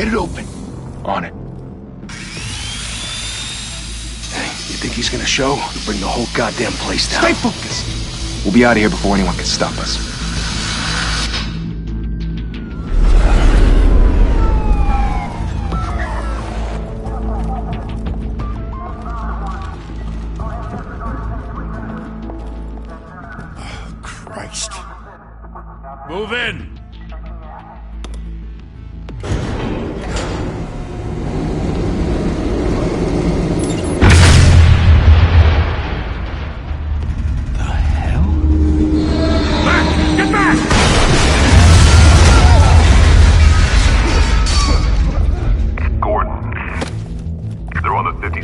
Get it open. On it. Hey, you think he's gonna show? He'll bring the whole goddamn place down. Stay focused. We'll be out of here before anyone can stop us. Christ. Move in!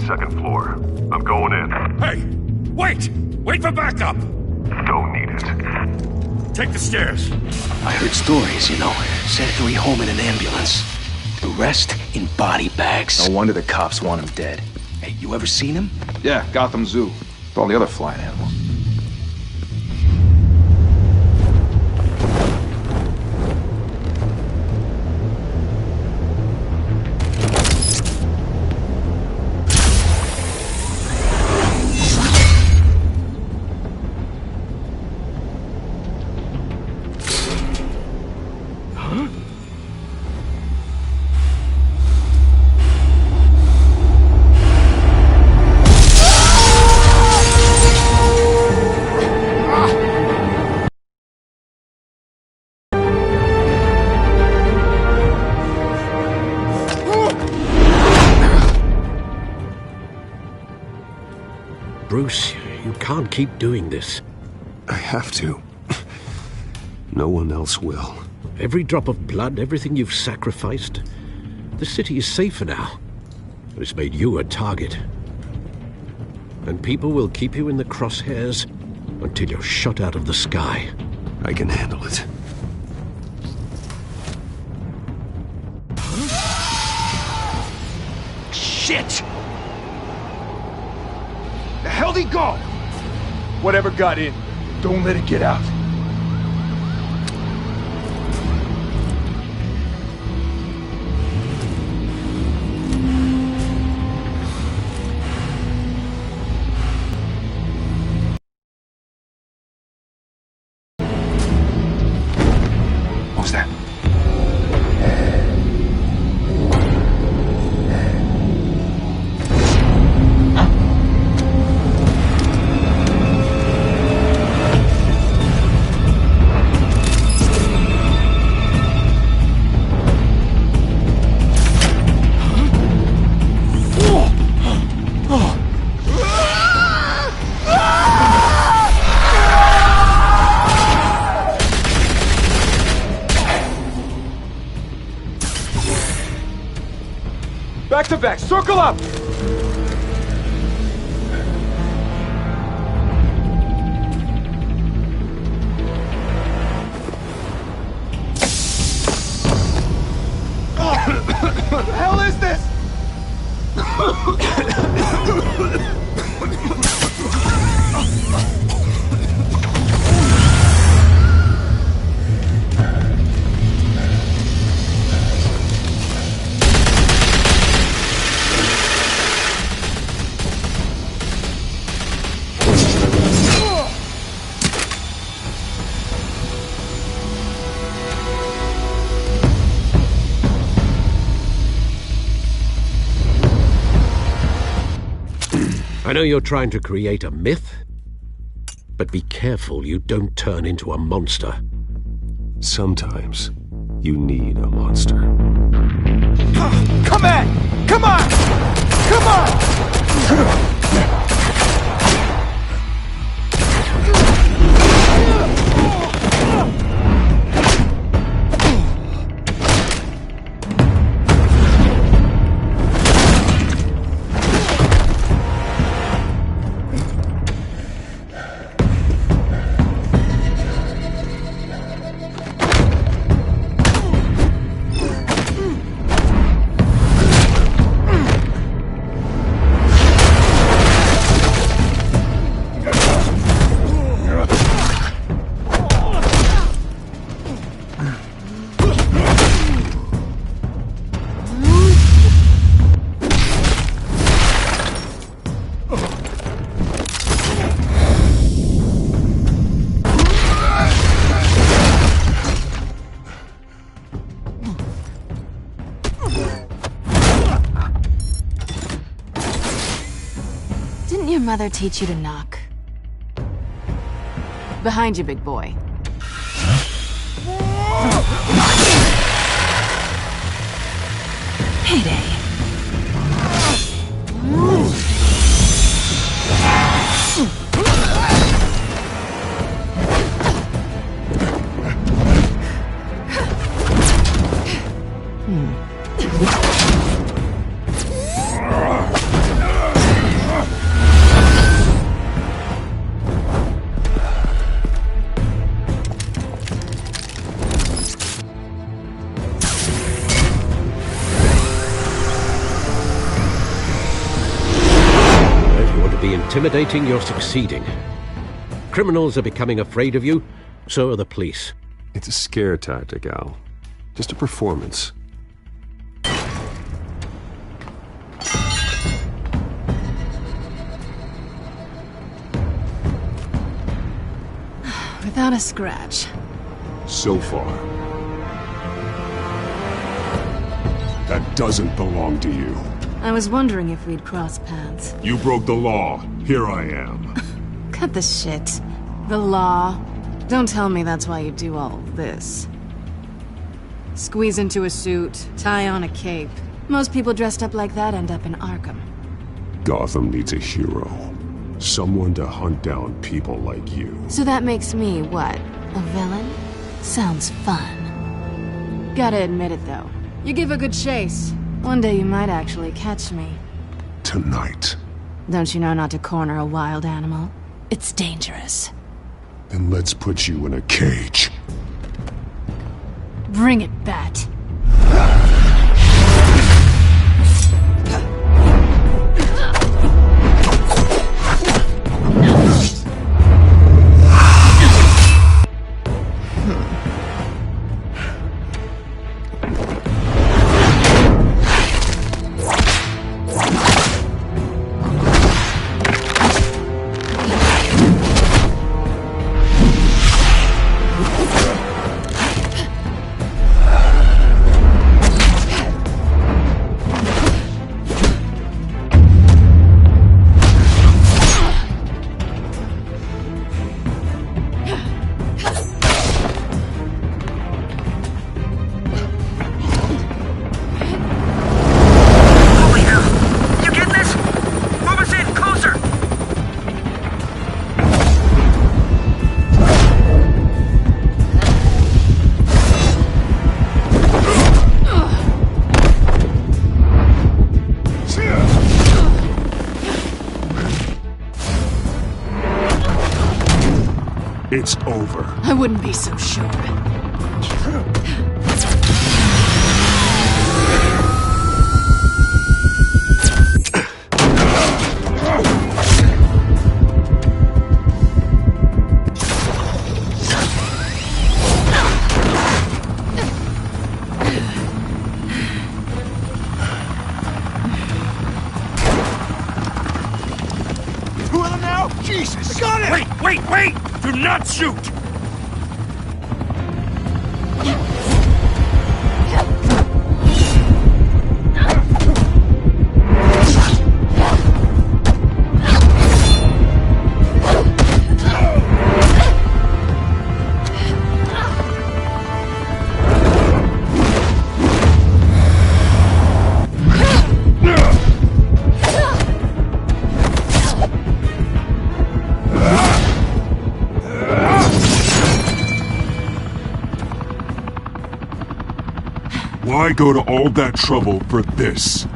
Second floor. I'm going in. Hey! Wait! Wait for backup! Don't need it. Take the stairs. I heard stories, you know. Sent 3 home in an ambulance. The rest in body bags. No wonder the cops want him dead. Hey, you ever seen him? Yeah, Gotham Zoo. With all the other flying animals. Bruce, you can't keep doing this. I have to. No one else will. Every drop of blood, everything you've sacrificed. The city is safer now. It's made you a target. And people will keep you in the crosshairs until you're shot out of the sky. I can handle it. Shit! The hell'd he go? Whatever got in, don't let it get out. What was that? Back to back, circle up! What the hell is this? I know you're trying to create a myth, but be careful you don't turn into a monster. Sometimes you need a monster. Come on! Come on! Come on! father teach you to knock? Behind you, big boy. Payday. Intimidating, you're succeeding. Criminals are becoming afraid of you, so are the police. It's a scare tactic, Al. Just a performance. Without a scratch. So far. That doesn't belong to you. I was wondering if we'd cross paths. You broke the law. Here I am. Cut the shit. The law. Don't tell me that's why you do all this. Squeeze into a suit, tie on a cape. Most people dressed up like that end up in Arkham. Gotham needs a hero. Someone to hunt down people like you. So that makes me, what, a villain? Sounds fun. Gotta admit it, though. You give a good chase. One day you might actually catch me. Tonight. Don't you know not to corner a wild animal? It's dangerous. Then let's put you in a cage. Bring it, Bat. It's over. I wouldn't be so sure. Who am I now? Jesus! I got it! Wait! Do not shoot! Why go to all that trouble for this?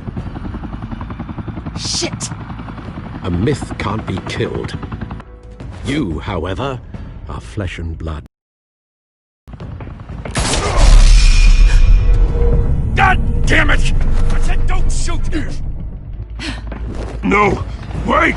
Shit! A myth can't be killed. You, however, are flesh and blood. God damn it! I said don't shoot! No! Wait!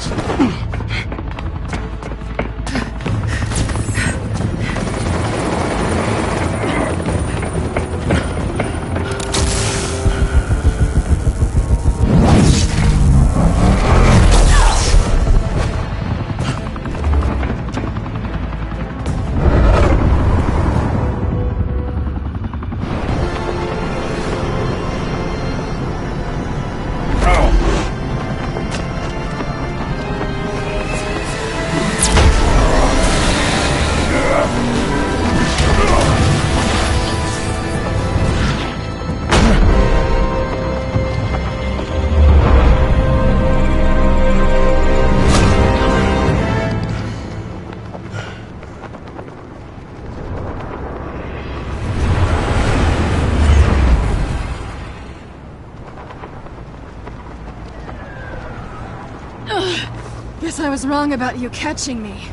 Guess I was wrong about you catching me.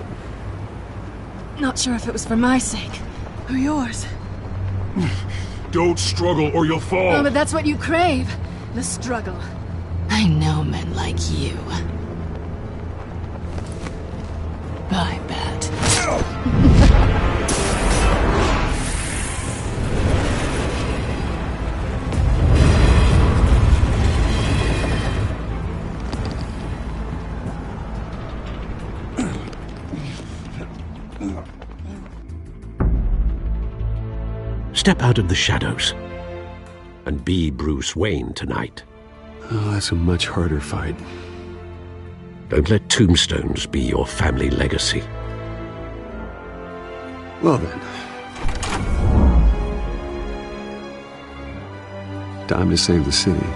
Not sure if it was for my sake, or yours. Don't struggle or you'll fall. Oh, but that's what you crave. The struggle. I know men like you. I bet. Step out of the shadows and be Bruce Wayne tonight. Oh, that's a much harder fight. Don't let tombstones be your family legacy. Well then. Time to save the city.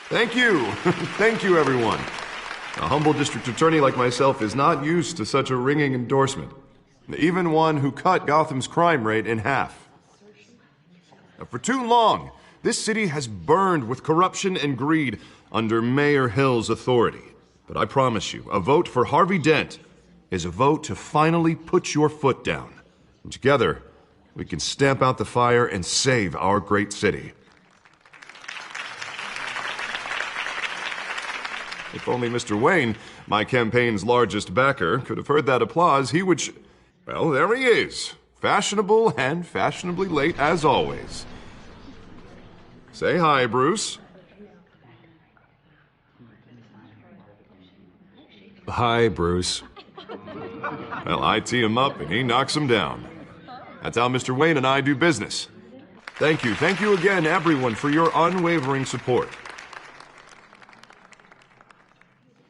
Thank you. Thank you, everyone. A humble district attorney like myself is not used to such a ringing endorsement. Even one who cut Gotham's crime rate in half. For too long, this city has burned with corruption and greed under Mayor Hill's authority. But I promise you, a vote for Harvey Dent is a vote to finally put your foot down. And together, we can stamp out the fire and save our great city. If only Mr. Wayne, my campaign's largest backer, could have heard that applause, he would well, there he is. Fashionable and fashionably late as always. Say hi, Bruce. Hi, Bruce. Well, I tee him up and he knocks him down. That's how Mr. Wayne and I do business. Thank you again, everyone, for your unwavering support.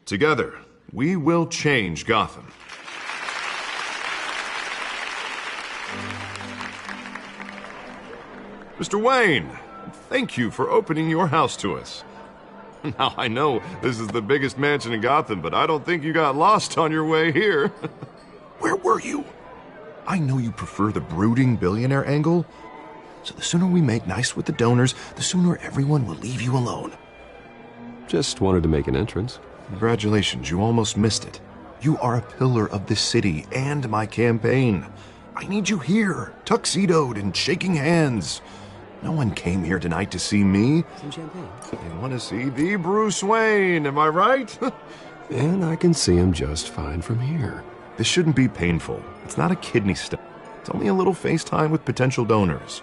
Together, we will change Gotham. Mr. Wayne, thank you for opening your house to us. Now, I know this is the biggest mansion in Gotham, but I don't think you got lost on your way here. Where were you? I know you prefer the brooding billionaire angle, so the sooner we make nice with the donors, the sooner everyone will leave you alone. Just wanted to make an entrance. Congratulations, you almost missed it. You are a pillar of this city and my campaign. I need you here, tuxedoed and shaking hands. No one came here tonight to see me. Some champagne. They want to see the Bruce Wayne, am I right? And I can see him just fine from here. This shouldn't be painful. It's not a kidney stone. It's only a little FaceTime with potential donors.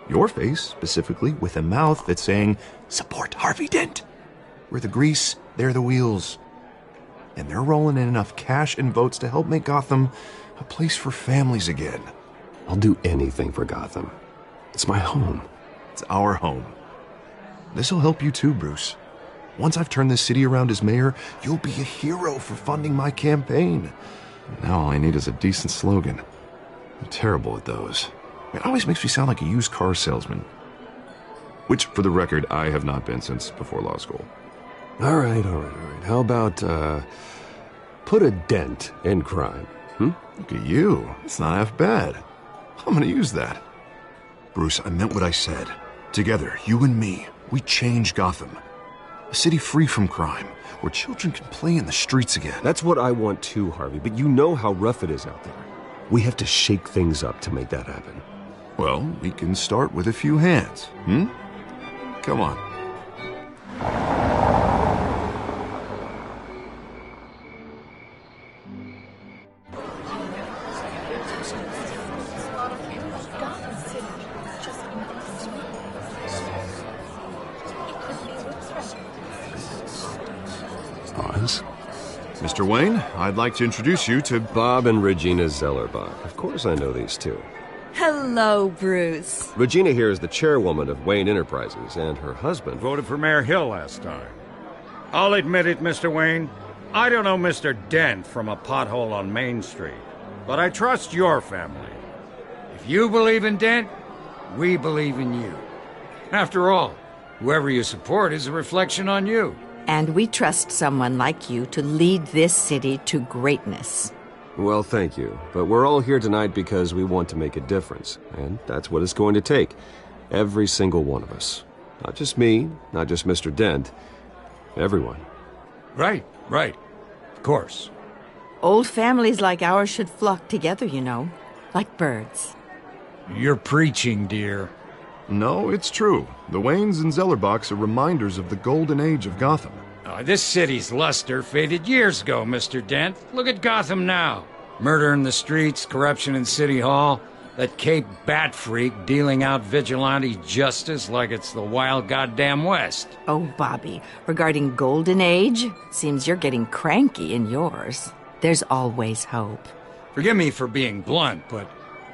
Your face, specifically, with a mouth that's saying, support Harvey Dent. We're the grease, they're the wheels. And they're rolling in enough cash and votes to help make Gotham a place for families again. I'll do anything for Gotham. It's my home. It's our home. This'll help you too, Bruce. Once I've turned this city around as mayor, you'll be a hero for funding my campaign. Now all I need is a decent slogan. I'm terrible at those. It always makes me sound like a used car salesman. Which, for the record, I have not been since before law school. All right. How about, put a dent in crime, Look at you. It's not half bad. I'm gonna use that. Bruce, I meant what I said. Together, you and me, we change Gotham. A city free from crime, where children can play in the streets again. That's what I want too, Harvey, but you know how rough it is out there. We have to shake things up to make that happen. Well, we can start with a few hands, Come on. Oz? Mr. Wayne, I'd like to introduce you to Bob and Regina Zellerbach. Of course I know these two. Hello, Bruce. Regina here is the chairwoman of Wayne Enterprises, and her husband... Voted for Mayor Hill last time. I'll admit it, Mr. Wayne. I don't know Mr. Dent from a pothole on Main Street, but I trust your family. If you believe in Dent, we believe in you. After all, whoever you support is a reflection on you. And we trust someone like you to lead this city to greatness. Well, thank you. But we're all here tonight because we want to make a difference. And that's what it's going to take. Every single one of us. Not just me, not just Mr. Dent. Everyone. Right. Of course. Old families like ours should flock together, you know. Like birds. You're preaching, dear. No, it's true. The Waynes and Zellerbachs are reminders of the golden age of Gotham. This city's luster faded years ago, Mr. Dent. Look at Gotham now. Murder in the streets, corruption in City Hall, that Cape Bat freak dealing out vigilante justice like it's the wild goddamn West. Oh, Bobby, regarding Golden Age, seems you're getting cranky in yours. There's always hope. Forgive me for being blunt, but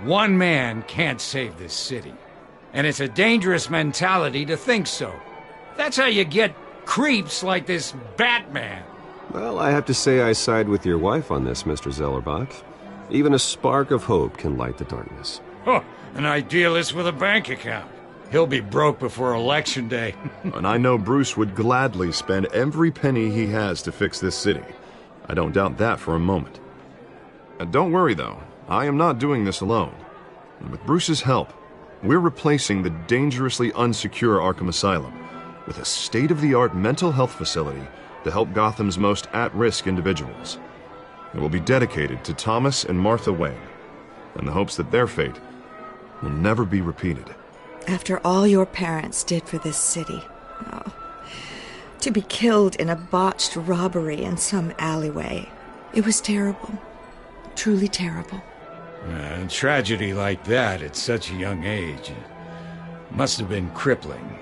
one man can't save this city. And it's a dangerous mentality to think so. That's how you get creeps like this Batman. Well, I have to say I side with your wife on this, Mr. Zellerbach. Even a spark of hope can light the darkness. Oh, an idealist with a bank account. He'll be broke before Election Day. And I know Bruce would gladly spend every penny he has to fix this city. I don't doubt that for a moment. Don't worry, though. I am not doing this alone. And with Bruce's help, we're replacing the dangerously unsecure Arkham Asylum with a state-of-the-art mental health facility to help Gotham's most at-risk individuals. It will be dedicated to Thomas and Martha Wayne, in the hopes that their fate will never be repeated. After all your parents did for this city, to be killed in a botched robbery in some alleyway, it was terrible. Truly terrible. A tragedy like that at such a young age must have been crippling.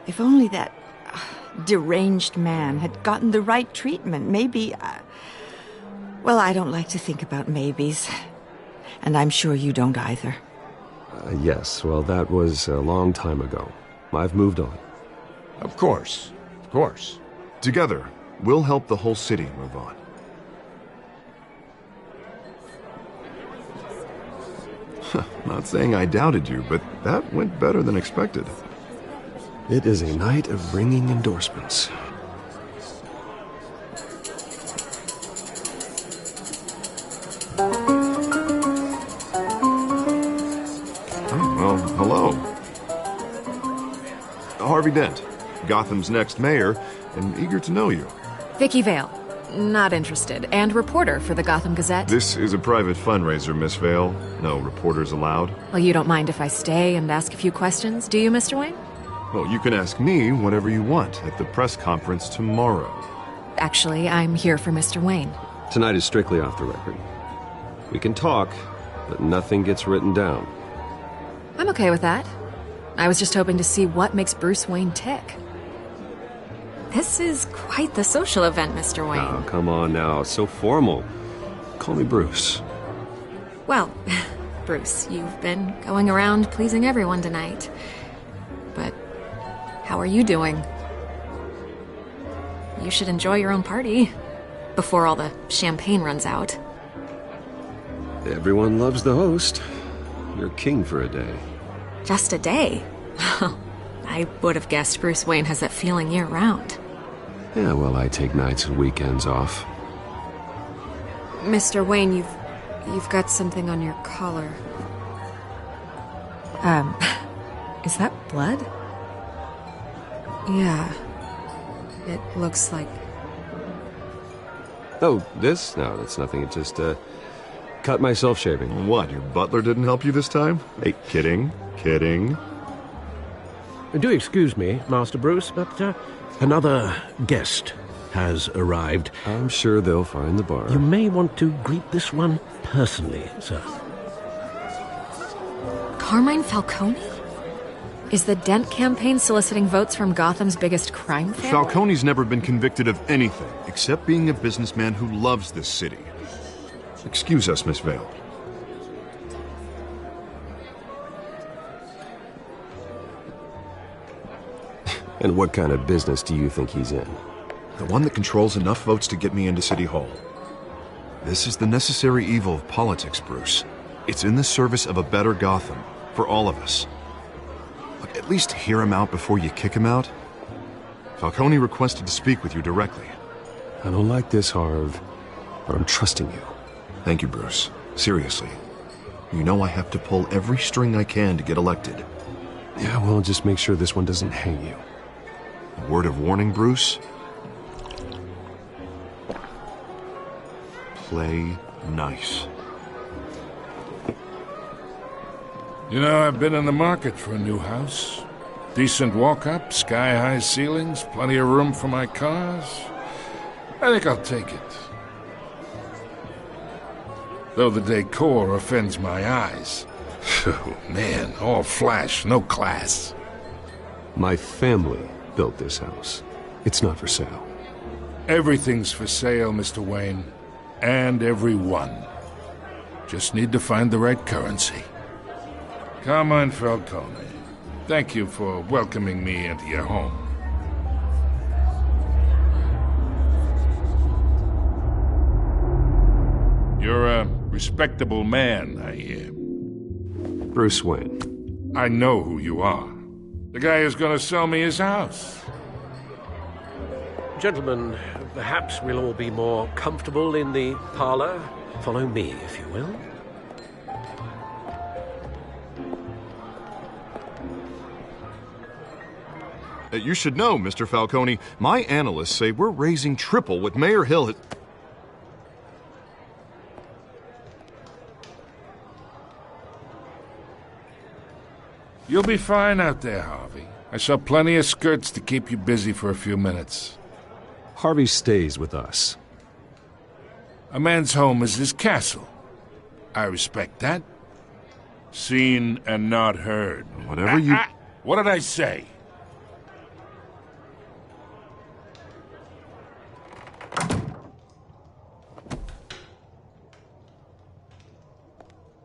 If only that deranged man had gotten the right treatment, maybe... well, I don't like to think about maybes. And I'm sure you don't either. Yes, well, that was a long time ago. I've moved on. Of course. Together, we'll help the whole city move on. Not saying I doubted you, but that went better than expected. It is a night of ringing endorsements. Well, hello. Harvey Dent, Gotham's next mayor, and eager to know you. Vicky Vale. Not interested. And reporter for the Gotham Gazette. This is a private fundraiser, Miss Vale. No reporters allowed. Well, you don't mind if I stay and ask a few questions, do you, Mr. Wayne? Well, you can ask me whatever you want at the press conference tomorrow. Actually, I'm here for Mr. Wayne. Tonight is strictly off the record. We can talk, but nothing gets written down. I'm okay with that. I was just hoping to see what makes Bruce Wayne tick. This is quite the social event, Mr. Wayne. Oh, come on now. It's so formal. Call me Bruce. Well, Bruce, you've been going around pleasing everyone tonight. But how are you doing? You should enjoy your own party before all the champagne runs out. Everyone loves the host. You're king for a day. Just a day? I would have guessed Bruce Wayne has that feeling year-round. Yeah, well, I take nights and weekends off. Mr. Wayne, you've got something on your collar. Is that blood? Yeah. It looks like... Oh, this? No, that's nothing. It just, cut myself shaving. What, your butler didn't help you this time? Hey, kidding. Do excuse me, Master Bruce, but another guest has arrived. I'm sure they'll find the bar. You may want to greet this one personally, sir. Carmine Falcone? Is the Dent campaign soliciting votes from Gotham's biggest crime family? Falcone's never been convicted of anything except being a businessman who loves this city. Excuse us, Miss Vale. And what kind of business do you think he's in? The one that controls enough votes to get me into City Hall. This is the necessary evil of politics, Bruce. It's in the service of a better Gotham, for all of us. Look, at least hear him out before you kick him out? Falcone requested to speak with you directly. I don't like this, Harv, but I'm trusting you. Thank you, Bruce. Seriously. You know I have to pull every string I can to get elected. Yeah, well, just make sure this one doesn't hang you. A word of warning, Bruce? Play nice. You know, I've been in the market for a new house. Decent walk-up, sky-high ceilings, plenty of room for my cars. I think I'll take it. Though the decor offends my eyes. Oh, man, all flash, no class. My family built this house. It's not for sale. Everything's for sale, Mr. Wayne. And everyone. Just need to find the right currency. Carmine Falcone, thank you for welcoming me into your home. You're a respectable man, I hear. Bruce Wayne. I know who you are. The guy who's going to sell me his house. Gentlemen, perhaps we'll all be more comfortable in the parlor. Follow me, if you will. You should know, Mr. Falcone, my analysts say we're raising triple what Mayor Hill had... You'll be fine out there, Harvey. I saw plenty of skirts to keep you busy for a few minutes. Harvey stays with us. A man's home is his castle. I respect that. Seen and not heard. Whatever you... What did I say?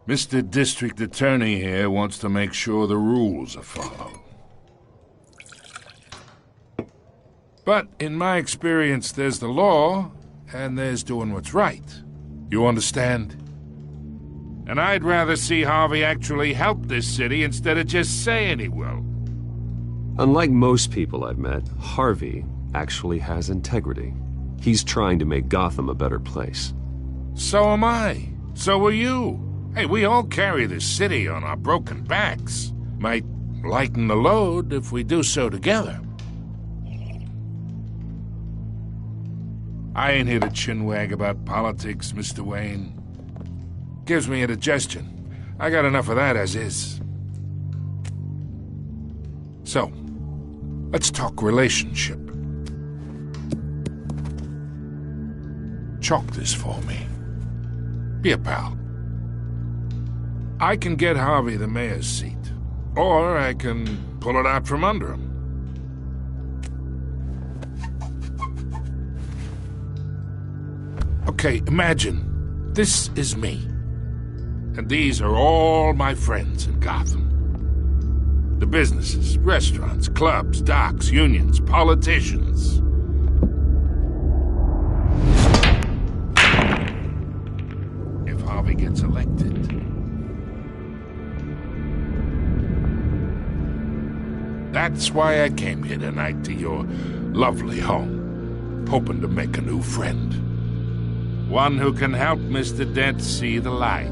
Mr. District Attorney here wants to make sure the rules are followed. But in my experience, there's the law, and there's doing what's right. You understand? And I'd rather see Harvey actually help this city instead of just saying he will. Unlike most people I've met, Harvey actually has integrity. He's trying to make Gotham a better place. So am I. So are you. Hey, we all carry this city on our broken backs. Might lighten the load if we do so together. I ain't here to chinwag about politics, Mr. Wayne. Gives me indigestion. I got enough of that as is. So, let's talk relationship. Chalk this for me. Be a pal. I can get Harvey the mayor's seat, or I can pull it out from under him. Okay, imagine this is me, and these are all my friends in Gotham. The businesses, restaurants, clubs, docks, unions, politicians. If Harvey gets elected, that's why I came here tonight to your lovely home, hoping to make a new friend. One who can help Mr. Dent see the light,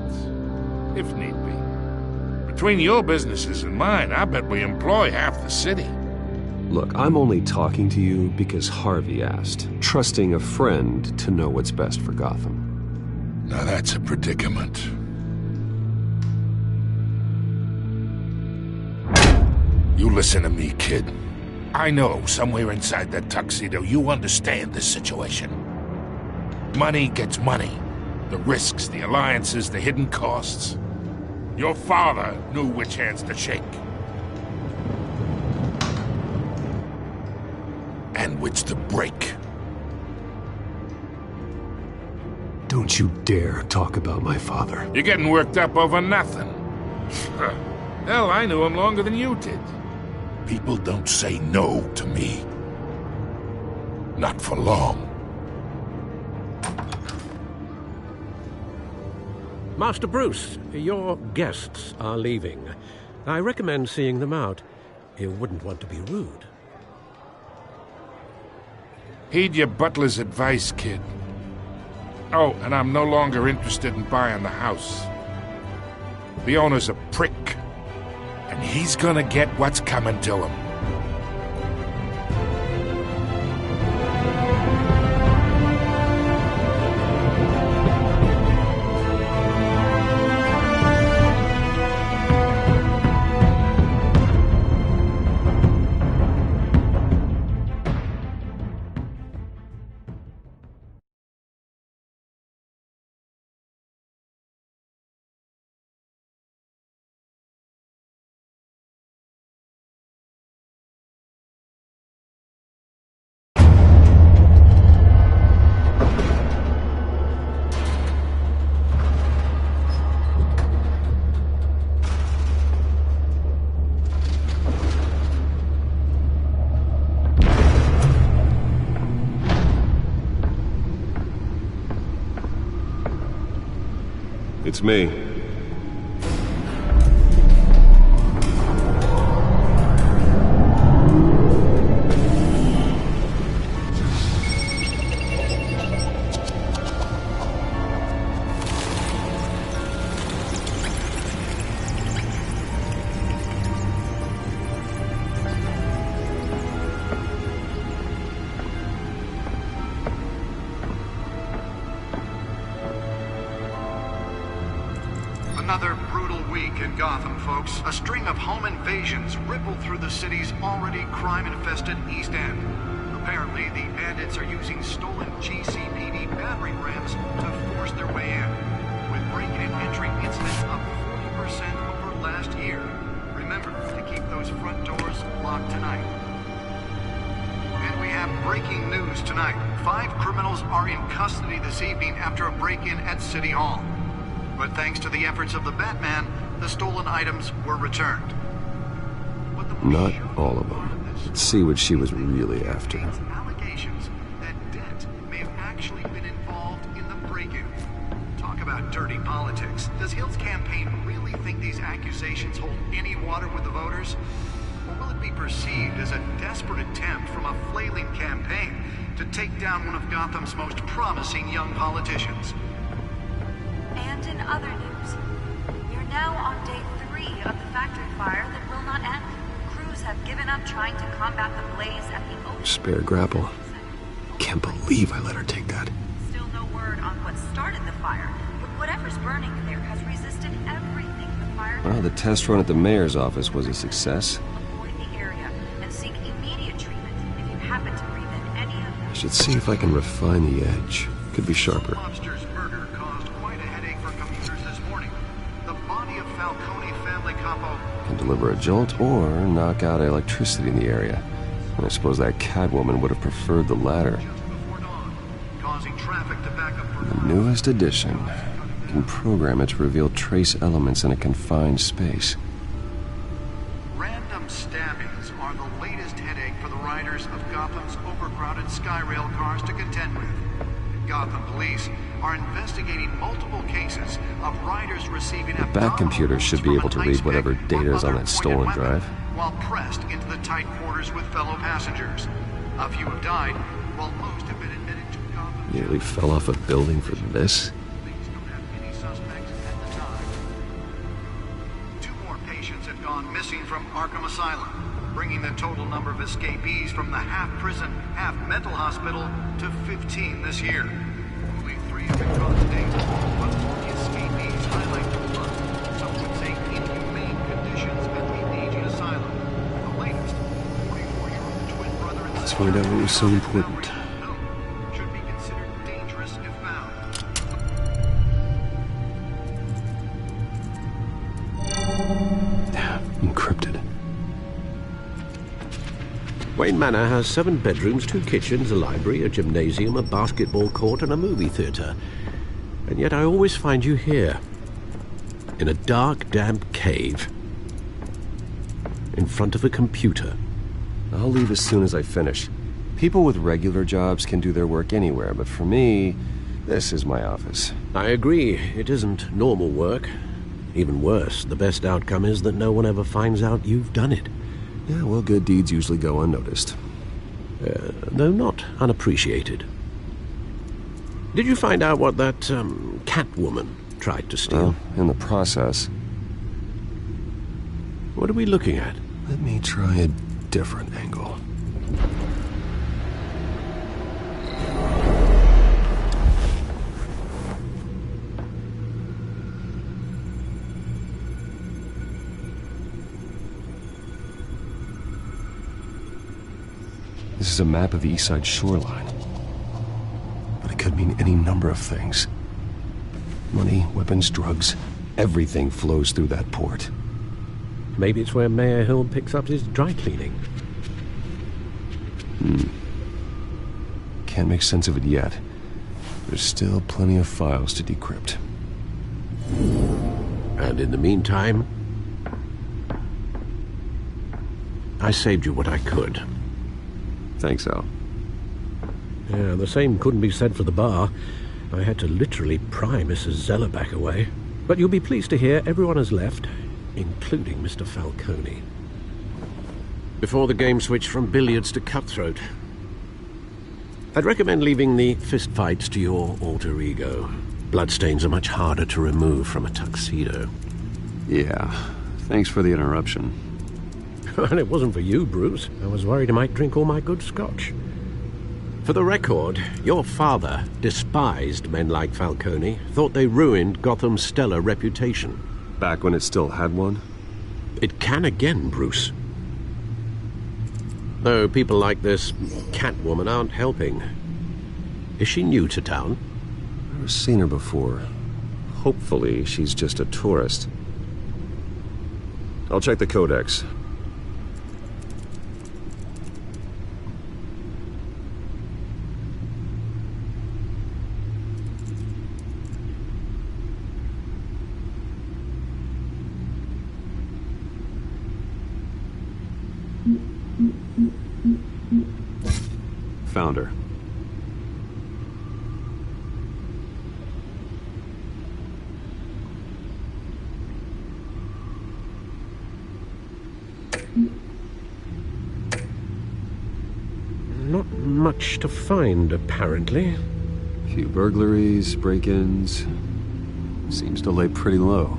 if need be. Between your businesses and mine, I bet we employ half the city. Look, I'm only talking to you because Harvey asked, trusting a friend to know what's best for Gotham. Now that's a predicament. You listen to me, kid. I know somewhere inside that tuxedo you understand this situation. Money gets money. The risks, the alliances, the hidden costs. Your father knew which hands to shake. And which to break. Don't you dare talk about my father. You're getting worked up over nothing. Hell, I knew him longer than you did. People don't say no to me. Not for long. Master Bruce, your guests are leaving. I recommend seeing them out. You wouldn't want to be rude. Heed your butler's advice, kid. Oh, and I'm no longer interested in buying the house. The owner's a prick, and he's gonna get what's coming to him. It's me. Another brutal week in Gotham, folks. A string of home invasions rippled through the city's already crime-infested East End. Apparently, the bandits are using stolen GCPD battering rams to force their way in, with break-in and entry incidents up 40% over last year. Remember to keep those front doors locked tonight. And we have breaking news tonight. 5 criminals are in custody this evening after a break-in at City Hall. But thanks to the efforts of the Batman, the stolen items were returned. Not all of them. Let's see what she was really after. Allegations that Dent may have actually been involved in the break-in. Talk about dirty politics. Does Hill's campaign really think these accusations hold any water with the voters? Or will it be perceived as a desperate attempt from a flailing campaign to take down one of Gotham's most promising young politicians? And in other news, we're now on day 3 of the factory fire that will not end. Crews have given up trying to combat the blaze at the open. Spare grapple. Can't believe I let her take that. Still no word on what started the fire, but whatever's burning in there has resisted everything the fire. Well, the test run at the mayor's office was a success. Avoid the area and seek immediate treatment if you happen to breathe in any of them. I should see if I can refine the edge. Could be sharper. Mobster's murder caused quite a headache for commuters this morning. The body of Falcone family capo Can deliver a jolt or knock out electricity in the area. And I suppose that Catwoman would have preferred the latter. causing traffic to back up for The newest addition can program it to reveal trace elements in a confined space. Random stabbings are the latest headache for the riders of Gotham's overcrowded Skyrail cars to contend with. Gotham police are investigating multiple cases of riders receiving The back computer should be able to read whatever data is on that stolen drive. while pressed into the tight quarters with fellow passengers. A few have died, while most have been admitted to Gotham. Nearly fell off a building for this. Police don't have any suspects at the time. 2 more patients have gone missing from Arkham Asylum, bringing the total number of escapees from the half-prison, half-mental hospital to 15 this year. Only 3 have been caught to date, but all the escapees highlight the blunt, some would say inhumane conditions at the aging asylum. The latest, 44-year-old twin brother and Let's find out what was so important. should be considered dangerous if found. Encrypted. Wayne Manor has 7 bedrooms, 2 kitchens, a library, a gymnasium, a basketball court, and a movie theater. And yet I always find you here, in a dark, damp cave, in front of a computer. I'll leave as soon as I finish. People with regular jobs can do their work anywhere, but for me, this is my office. I agree, it isn't normal work. Even worse, the best outcome is that no one ever finds out you've done it. Yeah, well, good deeds usually go unnoticed. Though not unappreciated. Did you find out what that, Catwoman tried to steal? In the process. What are we looking at? Let me try a different angle. This is a map of the East Side shoreline. But it could mean any number of things. Money, weapons, drugs, everything flows through that port. Maybe it's where Mayor Hill picks up his dry cleaning. Can't make sense of it yet. There's still plenty of files to decrypt. And in the meantime, I saved you what I could. Thanks, Al. Yeah, the same couldn't be said for the bar. I had to literally pry Mrs. Zeller back away. But you'll be pleased to hear everyone has left, including Mr. Falcone. Before the game switched from billiards to cutthroat. I'd recommend leaving the fistfights to your alter ego. Bloodstains are much harder to remove from a tuxedo. Yeah, thanks for the interruption. And it wasn't for you, Bruce. I was worried I might drink all my good scotch. For the record, your father despised men like Falcone, thought they ruined Gotham's stellar reputation. Back when it still had one? It can again, Bruce. Though people like this Catwoman aren't helping. Is she new to town? I've never seen her before. Hopefully, she's just a tourist. I'll check the codex. Found her. Not much to find, apparently. Few burglaries, break-ins. Seems to lay pretty low.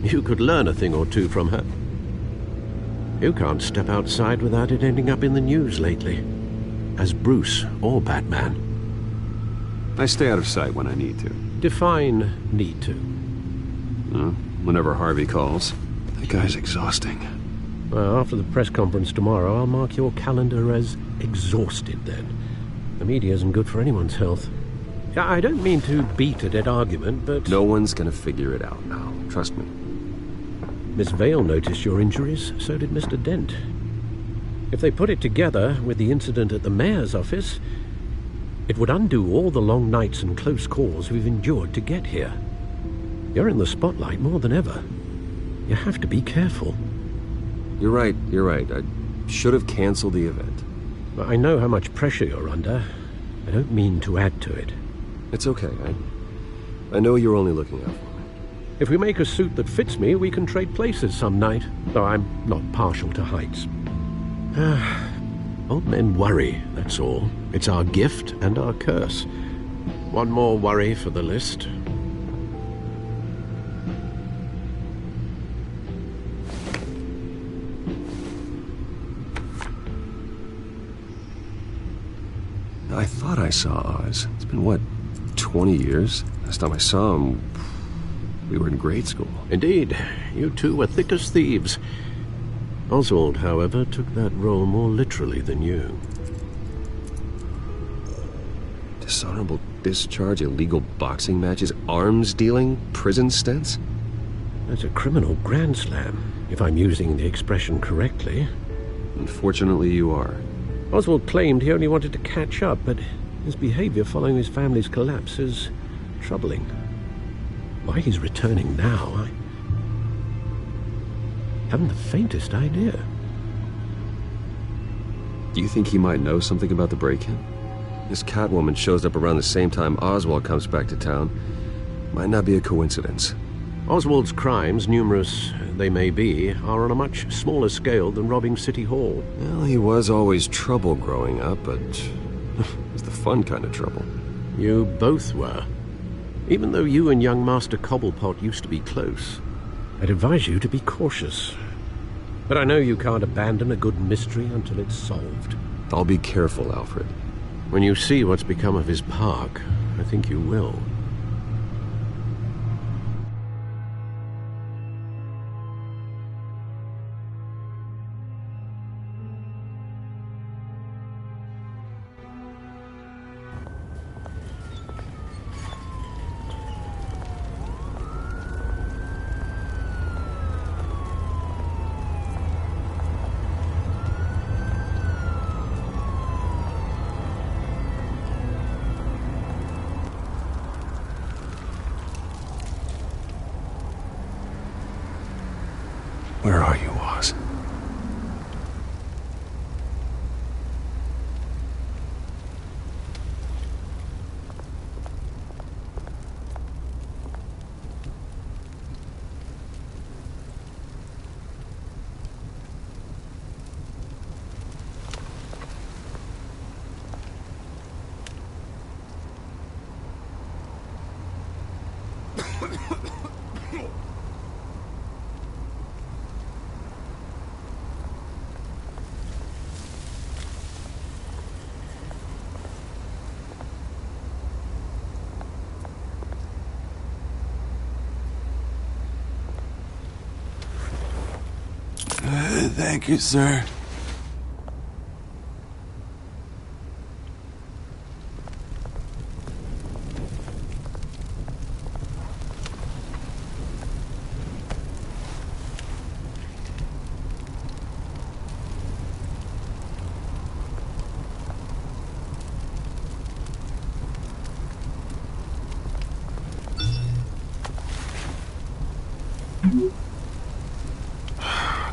You could learn a thing or two from her. You can't step outside without it ending up in the news lately. As Bruce or Batman. I stay out of sight when I need to. Define need to. Whenever Harvey calls. That guy's exhausting. Well, after the press conference tomorrow, I'll mark your calendar as exhausted then. The media isn't good for anyone's health. I don't mean to beat a dead argument, but... No one's gonna figure it out now. Trust me. Miss Vale noticed your injuries, so did Mr. Dent. If they put it together with the incident at the mayor's office, it would undo all the long nights and close calls we've endured to get here. You're in the spotlight more than ever. You have to be careful. You're right. I should have canceled the event. I know how much pressure you're under. I don't mean to add to it. It's okay. I know you're only looking out for me. If we make a suit that fits me, we can trade places some night, though I'm not partial to heights. Old men worry, that's all. It's our gift and our curse. One more worry for the list. I thought I saw Oz. It's been, what, 20 years? Last time I saw him, we were in grade school. Indeed. You two were thick as thieves. Oswald, however, took that role more literally than you. Dishonorable discharge, illegal boxing matches, arms dealing, prison stints? That's a criminal grand slam, if I'm using the expression correctly. Unfortunately, you are. Oswald claimed he only wanted to catch up, but his behavior following his family's collapse is troubling. Why he's returning now, I haven't the faintest idea. Do you think he might know something about the break-in? This Catwoman shows up around the same time Oswald comes back to town. Might not be a coincidence. Oswald's crimes, numerous they may be, are on a much smaller scale than robbing City Hall. Well, he was always trouble growing up, but it was the fun kind of trouble. You both were. Even though you and young Master Cobblepot used to be close, I'd advise you to be cautious. But I know you can't abandon a good mystery until it's solved. I'll be careful, Alfred. When you see what's become of his park, I think you will. Where are you, Oz? Thank you, sir.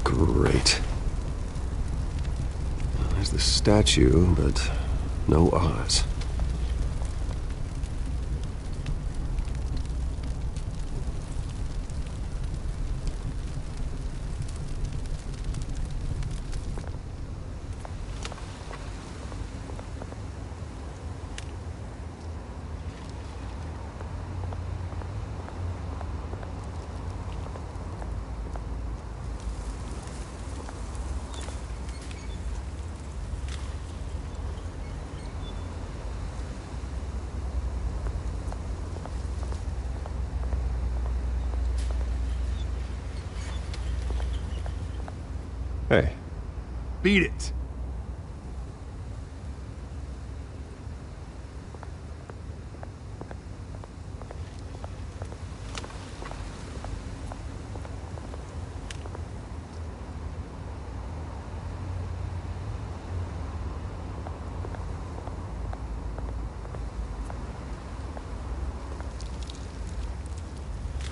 Great. There's the statue, but no Oz. Hey. Beat it.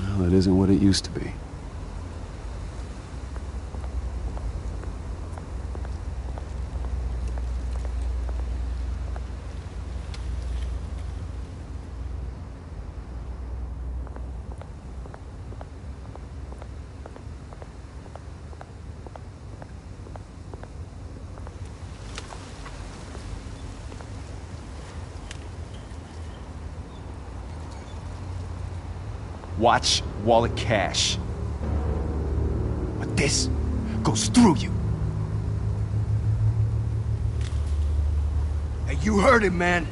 Well, it isn't what it used to be. Watch wallet cash. But this goes through you. Hey, you heard him, man.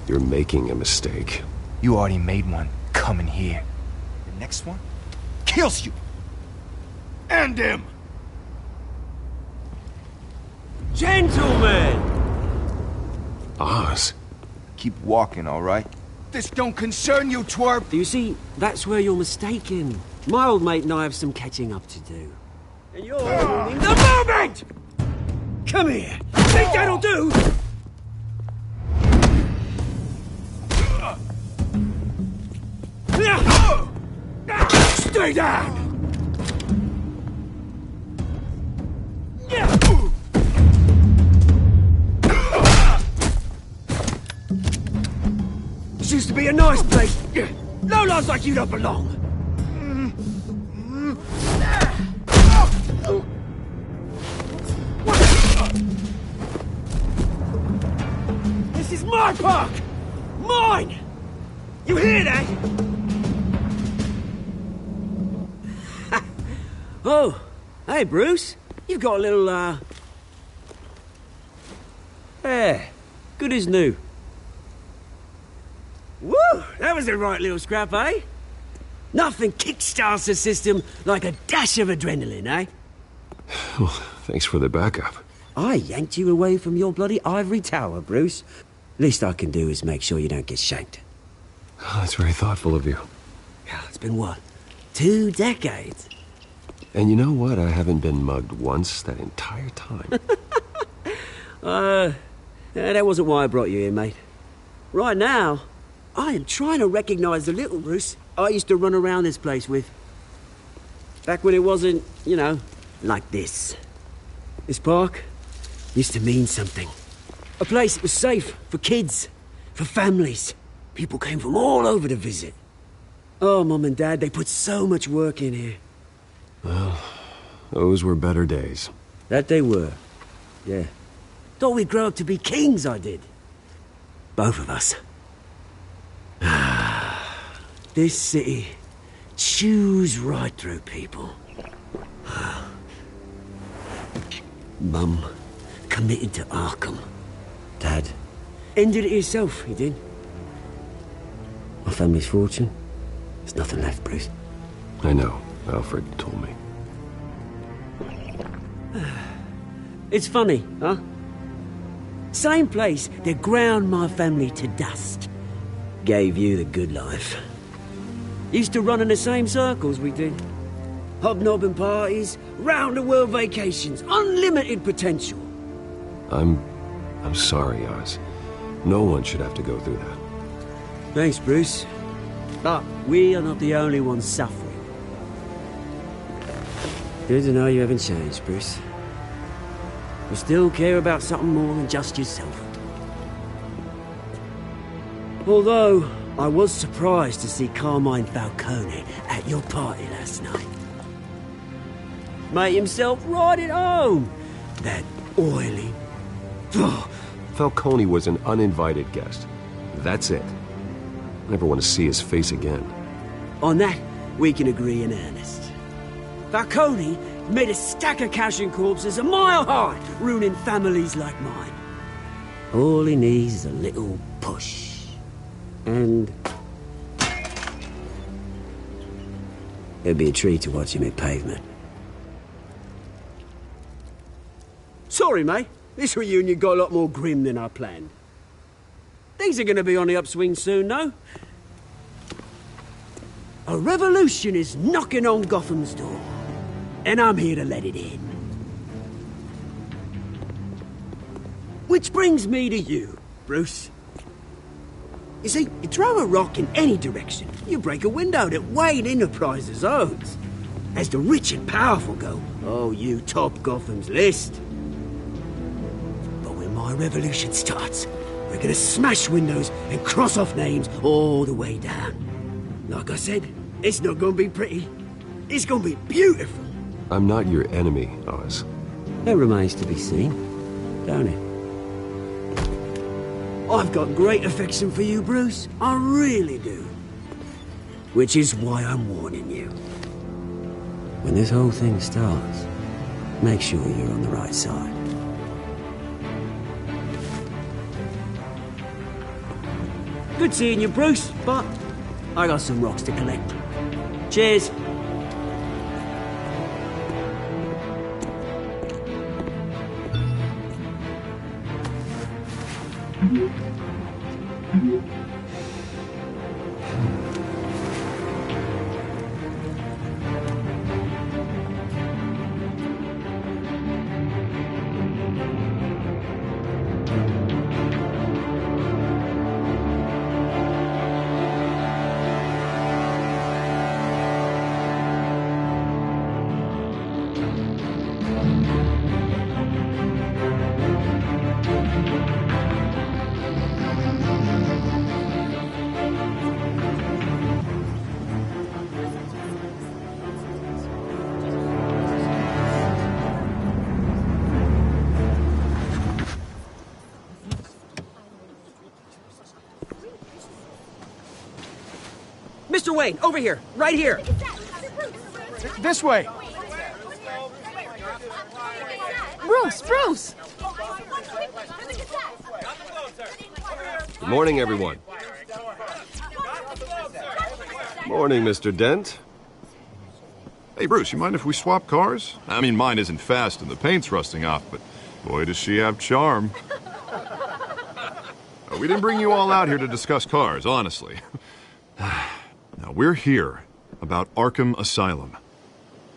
You're making a mistake. You already made one coming here. The next one kills you. And him. Gentlemen! Oz. Keep walking, all right? This don't concern you, twerp! You see, that's where you're mistaken. My old mate and I have some catching up to do. And you're ruining the moment! Come here! Think that'll do? Stay down! This used to be a nice place. Lowlifes like you don't belong. This is my park! Mine! You hear that? Oh, hey, Bruce. You've got a little, Yeah, good as new. Woo! That was a right little scrap, eh? Nothing kickstarts the system like a dash of adrenaline, eh? Well, thanks for the backup. I yanked you away from your bloody ivory tower, Bruce. Least I can do is make sure you don't get shanked. Oh, that's very thoughtful of you. Yeah, it's been what? 2 decades? And you know what? I haven't been mugged once that entire time. That wasn't why I brought you here, mate. Right now, I am trying to recognize the little Bruce I used to run around this place with. Back when it wasn't, you know, like this. This park used to mean something. A place that was safe for kids, for families. People came from all over to visit. Oh, Mum and Dad, they put so much work in here. Well, those were better days. That they were, yeah. Thought we'd grow up to be kings, I did. Both of us. This city chews right through people. Mum committed to Arkham. Dad ended it himself, he did. My family's fortune, there's nothing left, Bruce. I know. Alfred told me. It's funny, huh? Same place that ground my family to dust. Gave you the good life. Used to run in the same circles we did. Hobnobbing parties, round-the-world vacations, unlimited potential. I'm sorry, Oz. No one should have to go through that. Thanks, Bruce. But we are not the only ones suffering. Good to know you haven't changed, Bruce. You still care about something more than just yourself. Although, I was surprised to see Carmine Falcone at your party last night. Made himself right at home. That oily... Falcone was an uninvited guest. That's it. Never want to see his face again. On that, we can agree in earnest. Falcone made a stack of cash and corpses a mile high, ruining families like mine. All he needs is a little push. And... it'd be a treat to watch him hit pavement. Sorry, mate. This reunion got a lot more grim than I planned. Things are gonna be on the upswing soon, though. A revolution is knocking on Gotham's door. And I'm here to let it in. Which brings me to you, Bruce. You see, you throw a rock in any direction, you break a window that Wayne Enterprises owns. As the rich and powerful go, oh, you top Gotham's list. But when my revolution starts, we're gonna smash windows and cross off names all the way down. Like I said, it's not gonna be pretty. It's gonna be beautiful. I'm not your enemy, Oz. That remains to be seen, don't it? I've got great affection for you, Bruce. I really do. Which is why I'm warning you. When this whole thing starts, make sure you're on the right side. Good seeing you, Bruce, but I got some rocks to collect. Cheers. Mr. Wayne, over here. Right here. This way. Bruce! Good morning, everyone. Morning, Mr. Dent. Hey, Bruce, you mind if we swap cars? I mean, mine isn't fast and the paint's rusting off, but boy, does she have charm. We didn't bring you all out here to discuss cars, honestly. Now, we're here about Arkham Asylum.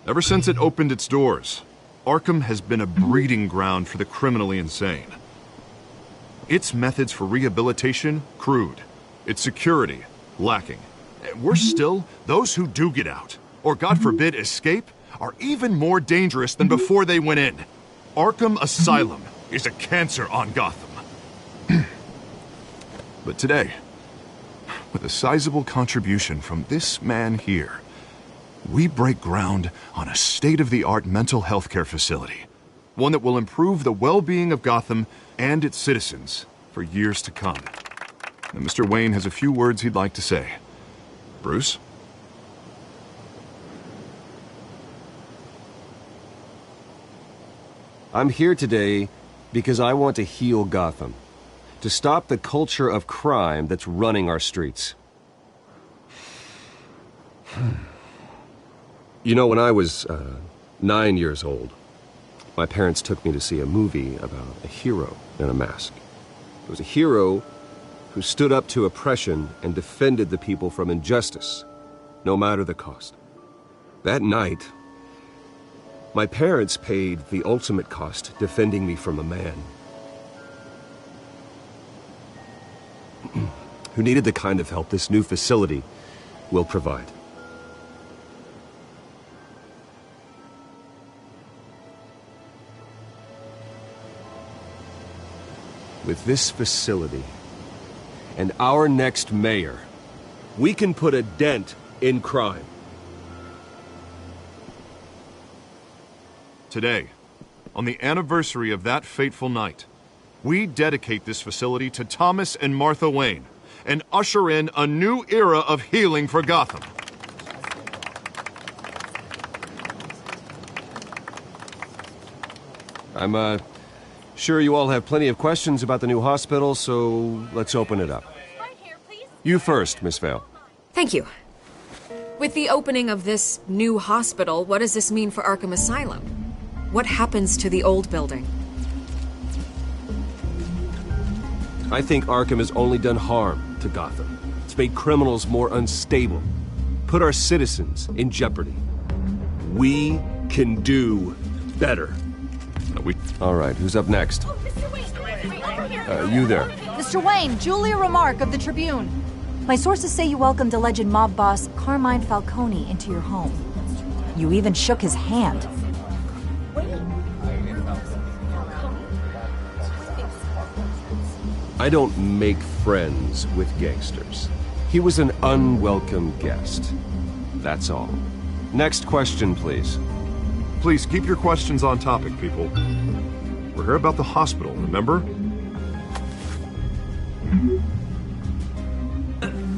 Ever since it opened its doors, Arkham has been a breeding ground for the criminally insane. Its methods for rehabilitation, crude. Its security, lacking. Worse still, those who do get out, or God forbid escape, are even more dangerous than before they went in. Arkham Asylum is a cancer on Gotham. But today, with a sizable contribution from this man here, we break ground on a state-of-the-art mental health care facility. One that will improve the well-being of Gotham and its citizens for years to come. Now, Mr. Wayne has a few words he'd like to say. Bruce? I'm here today because I want to heal Gotham. To stop the culture of crime that's running our streets. You know, when I was 9 years old, my parents took me to see a movie about a hero in a mask. It was a hero who stood up to oppression and defended the people from injustice, no matter the cost. That night, my parents paid the ultimate cost defending me from a man who needed the kind of help this new facility will provide. With this facility and our next mayor, we can put a dent in crime. Today, on the anniversary of that fateful night, we dedicate this facility to Thomas and Martha Wayne and usher in a new era of healing for Gotham. I'm sure you all have plenty of questions about the new hospital, so let's open it up. You first, Miss Vale. Thank you. With the opening of this new hospital, what does this mean for Arkham Asylum? What happens to the old building? I think Arkham has only done harm to Gotham. It's made criminals more unstable, put our citizens in jeopardy. We can do better. All right, who's up next? You there. Mr. Wayne, Julia Remark of the Tribune. My sources say you welcomed alleged mob boss Carmine Falcone into your home. You even shook his hand. I don't make friends with gangsters. He was an unwelcome guest. That's all. Next question, please. Please keep your questions on topic, people. We're here about the hospital, remember?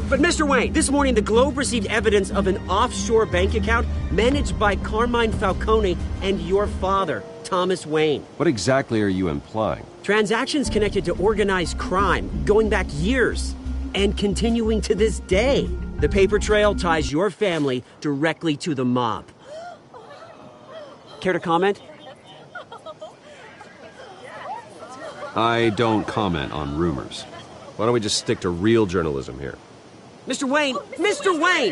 But Mr. Wayne, this morning the Globe received evidence of an offshore bank account managed by Carmine Falcone and your father, Thomas Wayne. What exactly are you implying? Transactions connected to organized crime, going back years, and continuing to this day. The paper trail ties your family directly to the mob. Care to comment? I don't comment on rumors. Why don't we just stick to real journalism here? Mr. Wayne,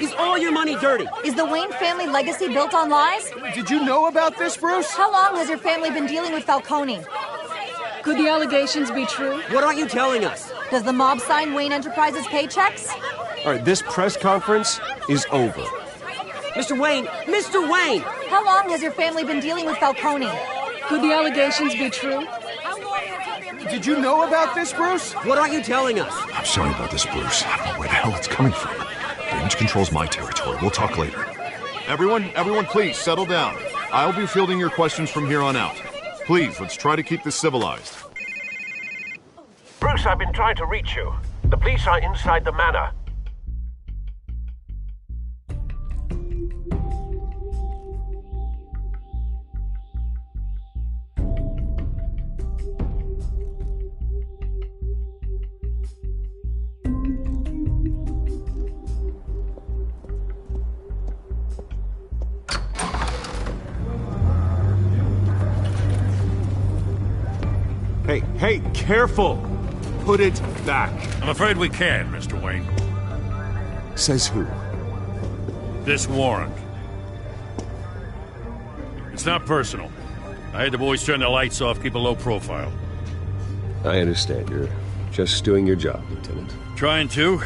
is all your money dirty? Is the Wayne family legacy built on lies? Did you know about this, Bruce? How long has your family been dealing with Falcone? Could the allegations be true? What aren't you telling us? Does the mob sign Wayne Enterprises paychecks? All right, this press conference is over. Mr. Wayne! How long has your family been dealing with Falcone? Could the allegations be true? Did you know about this, Bruce? What aren't you telling us? I'm sorry about this, Bruce. I don't know where the hell it's coming from. Damage control's my territory. We'll talk later. Everyone, please, settle down. I'll be fielding your questions from here on out. Please, let's try to keep this civilized. Bruce, I've been trying to reach you. The police are inside the manor. Hey, careful! Put it back. I'm afraid we can't, Mr. Wayne. Says who? This warrant. It's not personal. I had the boys turn the lights off, keep a low profile. I understand. You're just doing your job, Lieutenant. Trying to.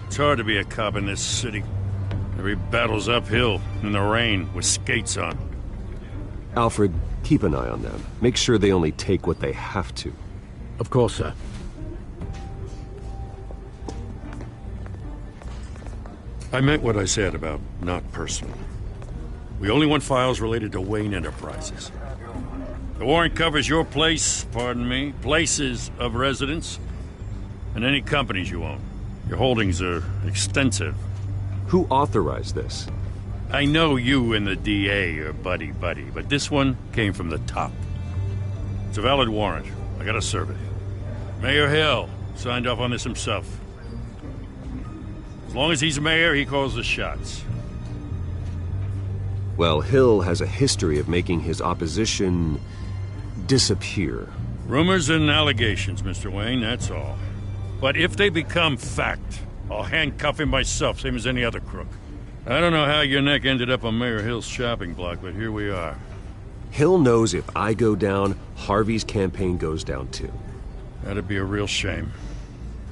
It's hard to be a cop in this city. Every battle's uphill, in the rain, with skates on. Alfred, keep an eye on them. Make sure they only take what they have to. Of course, sir. I meant what I said about not personal. We only want files related to Wayne Enterprises. The warrant covers your place, pardon me, places of residence, and any companies you own. Your holdings are extensive. Who authorized this? I know you and the DA are buddy-buddy, but this one came from the top. It's a valid warrant. I gotta serve it. Mayor Hill signed off on this himself. As long as he's mayor, he calls the shots. Well, Hill has a history of making his opposition disappear. Rumors and allegations, Mr. Wayne, that's all. But if they become fact, I'll handcuff him myself, same as any other crook. I don't know how your neck ended up on Mayor Hill's shopping block, but here we are. Hill knows if I go down, Harvey's campaign goes down too. That'd be a real shame.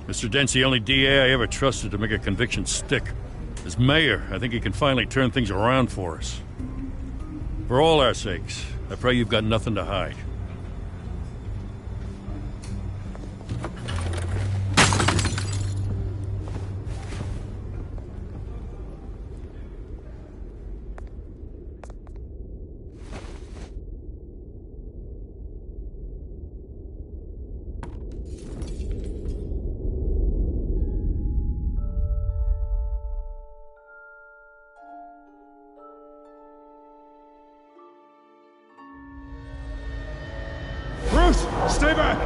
Mr. Dent's the only DA I ever trusted to make a conviction stick. As mayor, I think he can finally turn things around for us. For all our sakes, I pray you've got nothing to hide. Stay back!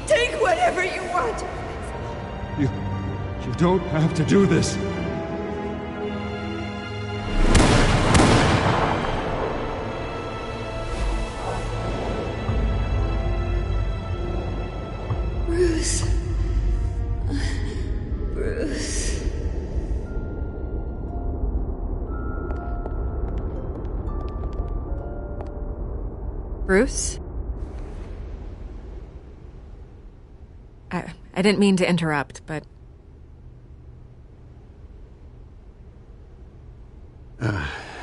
Take whatever you want! You don't have to do this. Bruce. Bruce. Bruce? I didn't mean to interrupt, but...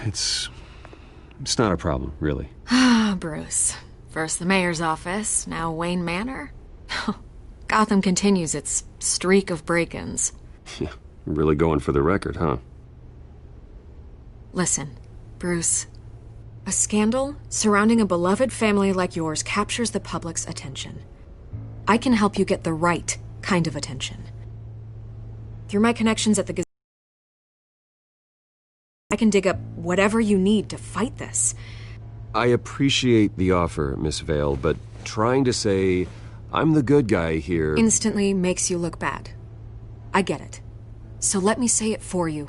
It's not a problem, really. Ah, Bruce. First the mayor's office, now Wayne Manor. Gotham continues its streak of break-ins. Yeah, really going for the record, huh? Listen, Bruce. A scandal surrounding a beloved family like yours captures the public's attention. I can help you get the right kind of attention. Through my connections at the Gazette, I can dig up whatever you need to fight this. I appreciate the offer, Miss Vale, but trying to say I'm the good guy here... instantly makes you look bad. I get it. So let me say it for you.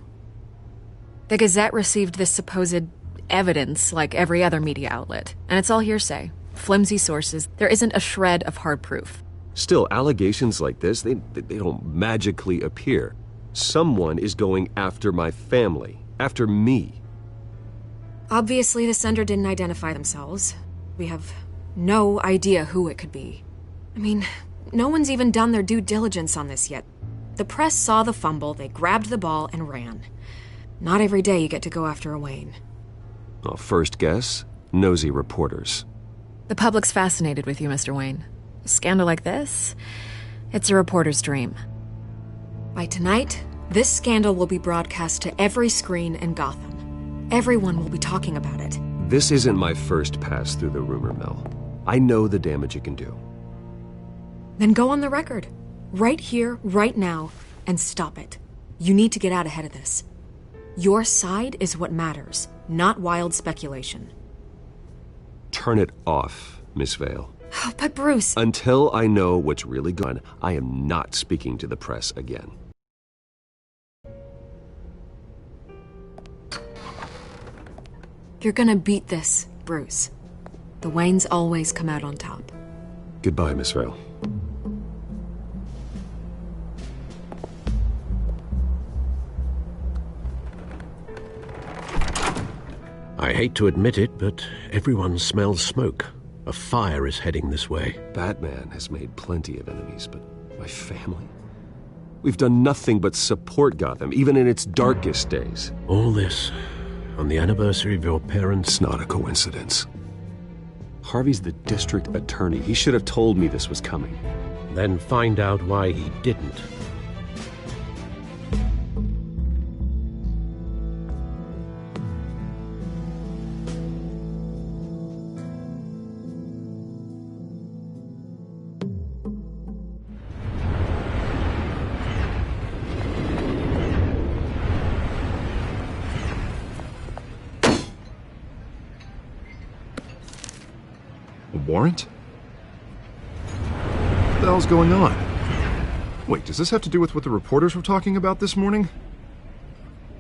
The Gazette received this supposed evidence like every other media outlet, and it's all hearsay. Flimsy sources. There isn't a shred of hard proof. Still, allegations like this, they don't magically appear. Someone is going after my family. After me. Obviously, the sender didn't identify themselves. We have no idea who it could be. I mean, no one's even done their due diligence on this yet. The press saw the fumble, they grabbed the ball and ran. Not every day you get to go after a Wayne. Well, first guess, nosy reporters. The public's fascinated with you, Mr. Wayne. A scandal like this, it's a reporter's dream. By tonight, this scandal will be broadcast to every screen in Gotham. Everyone will be talking about it. This isn't my first pass through the rumor mill. I know the damage it can do. Then go on the record. Right here, right now, and stop it. You need to get out ahead of this. Your side is what matters, not wild speculation. Turn it off, Miss Vale. Oh, but Bruce... Until I know what's really gone, I am not speaking to the press again. You're gonna beat this, Bruce. The Waynes always come out on top. Goodbye, Miss Vale. I hate to admit it, but everyone smells smoke. A fire is heading this way. Batman has made plenty of enemies, but my family? We've done nothing but support Gotham, even in its darkest days. All this on the anniversary of your parents? It's not a coincidence. Harvey's the district attorney. He should have told me this was coming. Then find out why he didn't. Warrant? What the hell's going on? Wait, does this have to do with what the reporters were talking about this morning?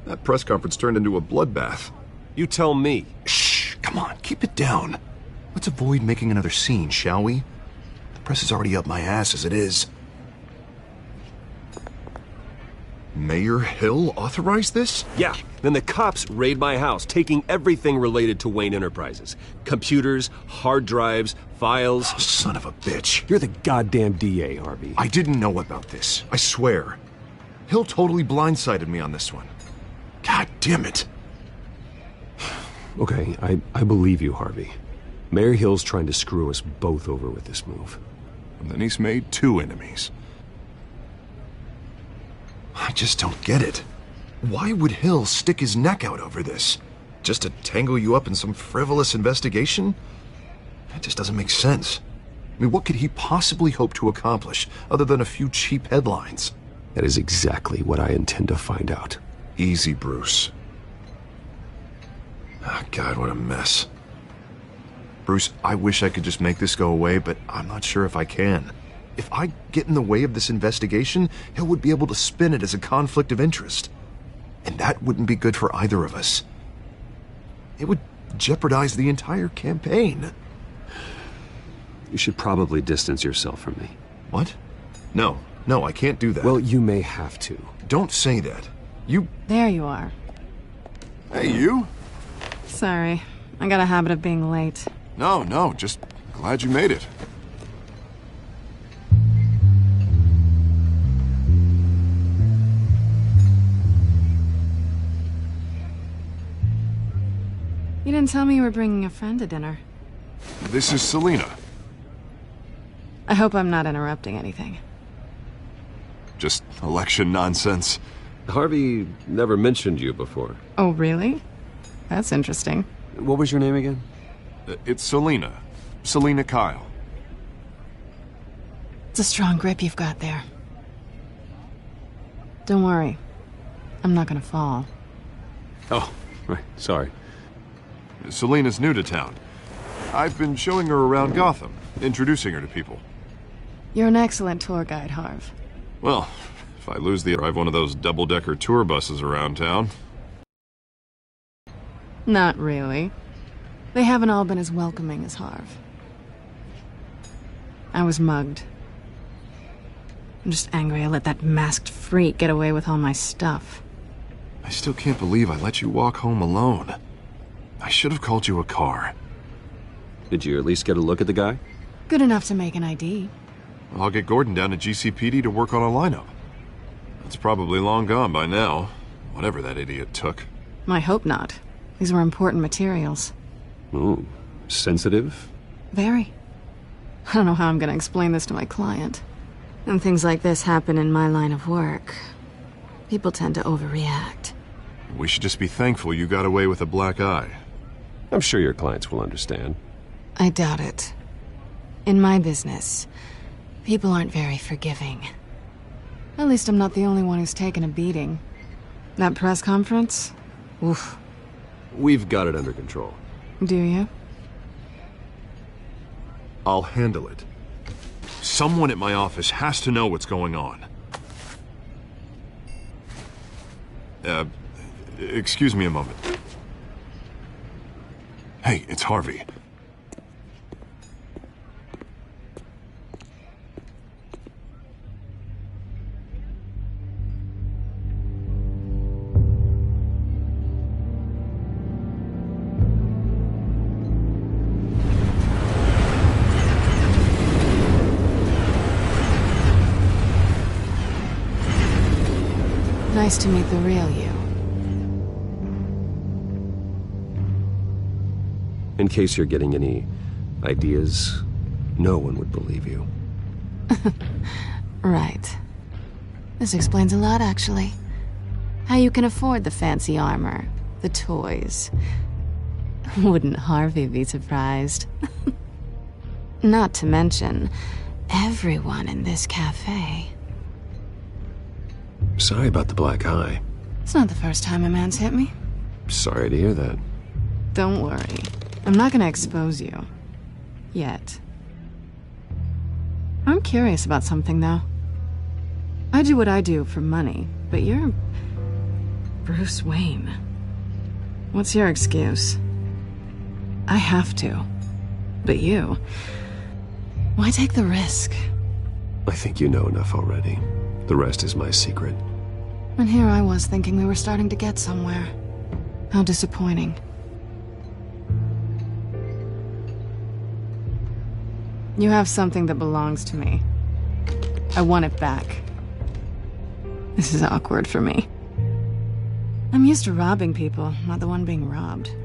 That press conference turned into a bloodbath. You tell me. Shh, come on, keep it down. Let's avoid making another scene, shall we? The press is already up my ass as it is. Mayor Hill authorized this? Yeah. Then the cops raid my house, taking everything related to Wayne Enterprises. Computers, hard drives, files. Oh, son of a bitch. You're the goddamn DA, Harvey. I didn't know about this. I swear. Hill totally blindsided me on this one. God damn it. Okay, I believe you, Harvey. Mayor Hill's trying to screw us both over with this move. And then he's made 2 enemies. I just don't get it. Why would Hill stick his neck out over this? Just to tangle you up in some frivolous investigation? That just doesn't make sense. I mean, what could he possibly hope to accomplish other than a few cheap headlines? That is exactly what I intend to find out. Easy, Bruce. Ah, God, what a mess. Bruce, I wish I could just make this go away, but I'm not sure if I can. If I get in the way of this investigation, Hill would be able to spin it as a conflict of interest. And that wouldn't be good for either of us. It would jeopardize the entire campaign. You should probably distance yourself from me. What? No, I can't do that. Well, you may have to. Don't say that. You... There you are. Hey, you? Sorry. I got a habit of being late. No, just glad you made it. You didn't tell me you were bringing a friend to dinner. This is Selina. I hope I'm not interrupting anything. Just election nonsense. Harvey never mentioned you before. Oh, really? That's interesting. What was your name again? It's Selina. Selina Kyle. It's a strong grip you've got there. Don't worry. I'm not gonna fall. Oh, right. Sorry. Selina's new to town. I've been showing her around Gotham, introducing her to people. You're an excellent tour guide, Harv. Well, if I lose the drive one of those double-decker tour buses around town. Not really. They haven't all been as welcoming as Harv. I was mugged. I'm just angry I let that masked freak get away with all my stuff. I still can't believe I let you walk home alone. I should have called you a car. Did you at least get a look at the guy? Good enough to make an ID. I'll get Gordon down to GCPD to work on a lineup. It's probably long gone by now, whatever that idiot took. I hope not. These were important materials. Ooh, sensitive? Very. I don't know how I'm gonna explain this to my client. And things like this happen in my line of work. People tend to overreact. We should just be thankful you got away with a black eye. I'm sure your clients will understand. I doubt it. In my business, people aren't very forgiving. At least I'm not the only one who's taken a beating. That press conference? Oof. We've got it under control. Do you? I'll handle it. Someone at my office has to know what's going on. Excuse me a moment. Hey, it's Harvey. Nice to meet the real you. In case you're getting any ideas, no one would believe you. Right. This explains a lot, actually. How you can afford the fancy armor, the toys. Wouldn't Harvey be surprised? Not to mention, everyone in this cafe. Sorry about the black eye. It's not the first time a man's hit me. Sorry to hear that. Don't worry. I'm not gonna expose you. Yet. I'm curious about something, though. I do what I do for money, but you're... Bruce Wayne. What's your excuse? I have to. But you... Why take the risk? I think you know enough already. The rest is my secret. And here I was thinking we were starting to get somewhere. How disappointing. You have something that belongs to me. I want it back. This is awkward for me. I'm used to robbing people, not the one being robbed.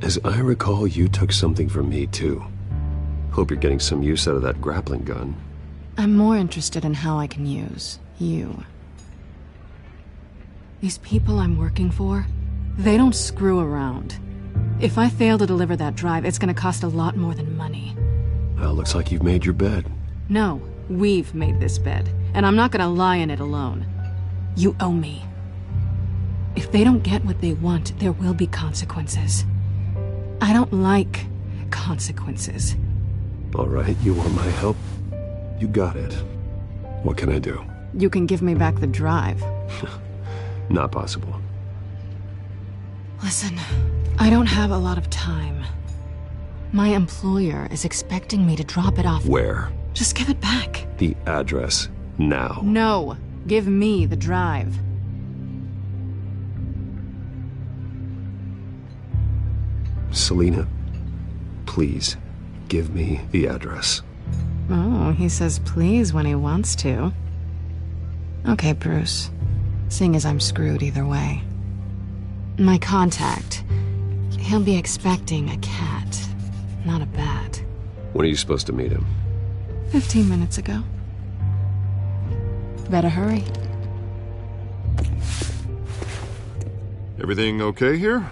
As I recall, you took something from me, too. Hope you're getting some use out of that grappling gun. I'm more interested in how I can use you. These people I'm working for, they don't screw around. If I fail to deliver that drive, it's gonna cost a lot more than money. Well, looks like you've made your bed. No, we've made this bed, and I'm not gonna lie in it alone. You owe me. If they don't get what they want, there will be consequences. I don't like consequences. All right, you want my help? You got it. What can I do? You can give me back the drive. Not possible. Listen, I don't have a lot of time. My employer is expecting me to drop it off. Where? Just give it back. The address, now. No, give me the drive. Selina, please, give me the address. Oh, he says please when he wants to. Okay, Bruce. Seeing as I'm screwed either way. My contact, he'll be expecting a cat, not a bat. When are you supposed to meet him? 15 minutes ago. Better hurry. Everything okay here?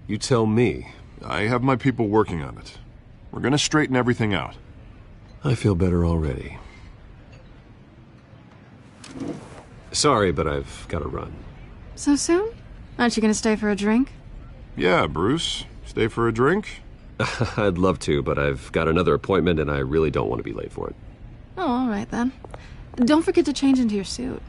You tell me. I have my people working on it. We're gonna straighten everything out. I feel better already. Sorry, but I've got to run. So soon? Aren't you gonna stay for a drink? Yeah, Bruce. Stay for a drink? I'd love to, but I've got another appointment and I really don't want to be late for it. Oh, all right then. Don't forget to change into your suit.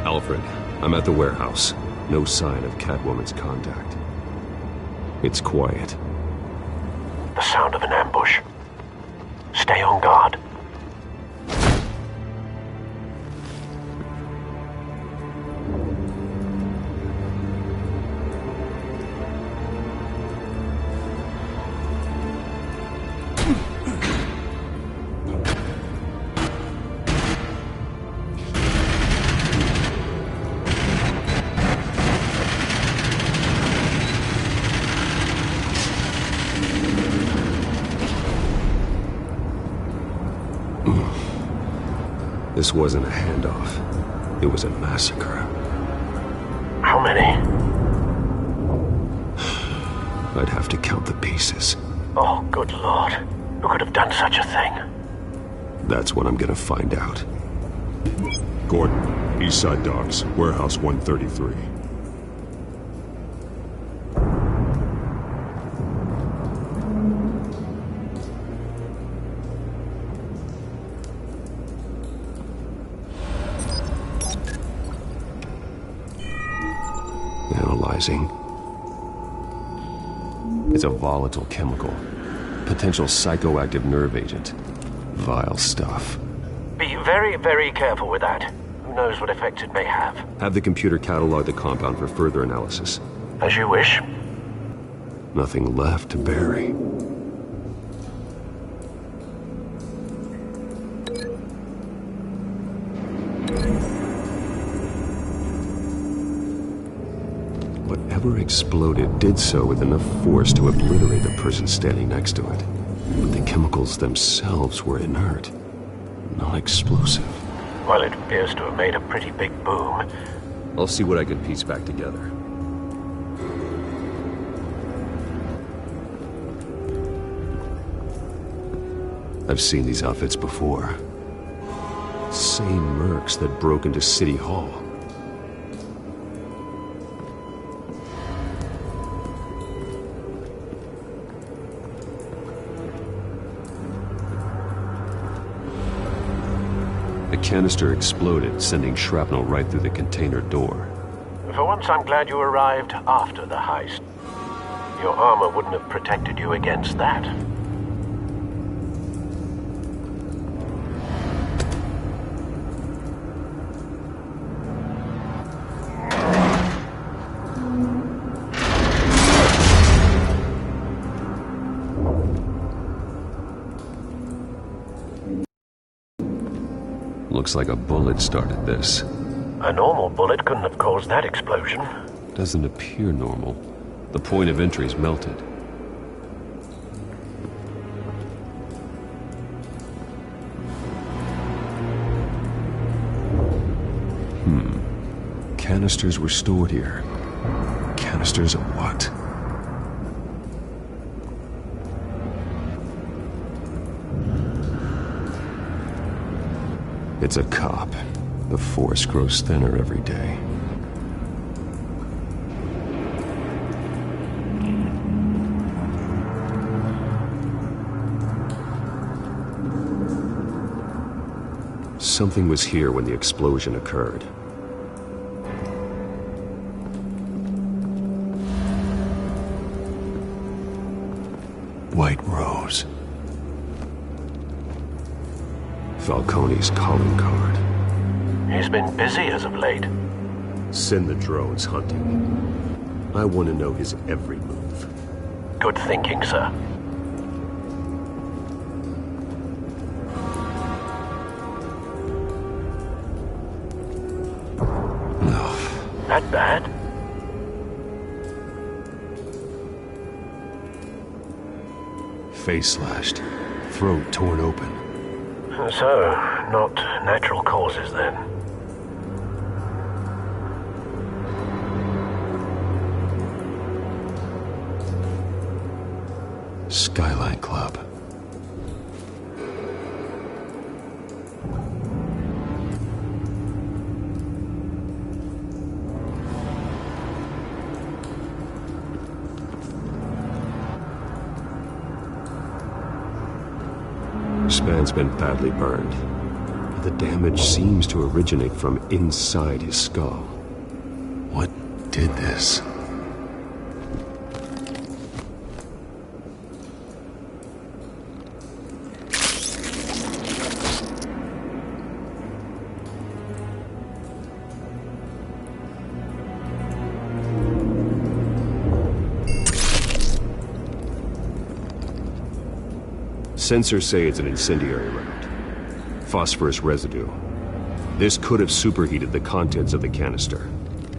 Alfred, I'm at the warehouse. No sign of Catwoman's contact. It's quiet. The sound of an ambush. Stay on guard. This wasn't a handoff. It was a massacre. How many? I'd have to count the pieces. Oh, good lord. Who could have done such a thing? That's what I'm gonna find out. Gordon, East Side Docks, Warehouse 133. surprising. It's a volatile chemical. Potential psychoactive nerve agent. Vile stuff. Be very, very careful with that. Who knows what effects it may have. Have the computer catalog the compound for further analysis. As you wish. Nothing left to bury. Whatever exploded did so with enough force to obliterate the person standing next to it. But the chemicals themselves were inert, not explosive. Well, it appears to have made a pretty big boom. I'll see what I can piece back together. I've seen these outfits before. Same mercs that broke into City Hall. The canister exploded, sending shrapnel right through the container door. For once, I'm glad you arrived after the heist. Your armor wouldn't have protected you against that. Looks like a bullet started this. A normal bullet couldn't have caused that explosion. Doesn't appear normal. The point of entry's melted. Canisters were stored here. Canisters of what? It's a cop. The force grows thinner every day. Something was here when the explosion occurred. White Rose. Falcone's calling card. He's been busy as of late. Send the drones hunting. I want to know his every move. Good thinking, sir. That bad? Face slashed. Throat torn open. So, not natural causes then. Skyline Club. This man's been badly burned. The damage seems to originate from inside his skull. What did this? Sensors say it's an incendiary round. Phosphorus residue. This could have superheated the contents of the canister,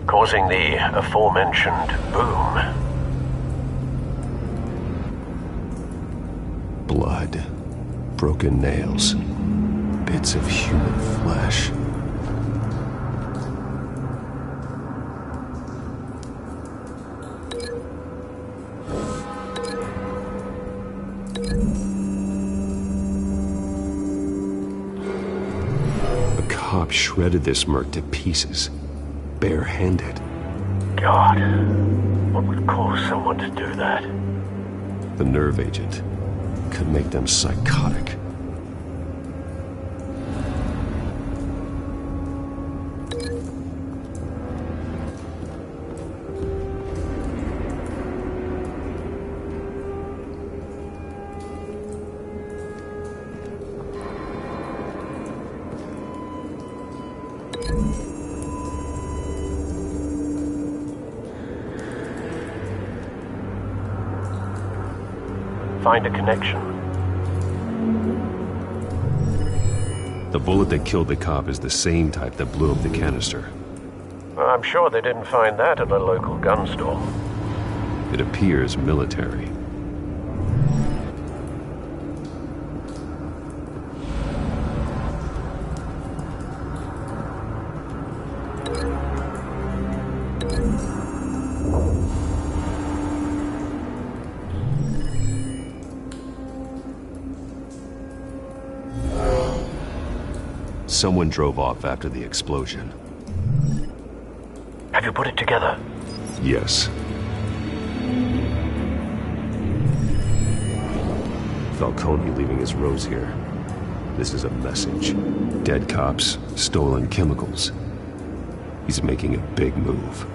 causing the aforementioned boom. Blood. Broken nails. Bits of human flesh. Cop shredded this merc to pieces, bare-handed. God, what would cause someone to do that? The nerve agent could make them psychotic. Find a connection. The bullet that killed the cop is the same type that blew up the canister. I'm sure they didn't find that at a local gun store. It appears military. Someone drove off after the explosion. Have you put it together? Yes. Falcone leaving his rose here. This is a message. Dead cops, stolen chemicals. He's making a big move.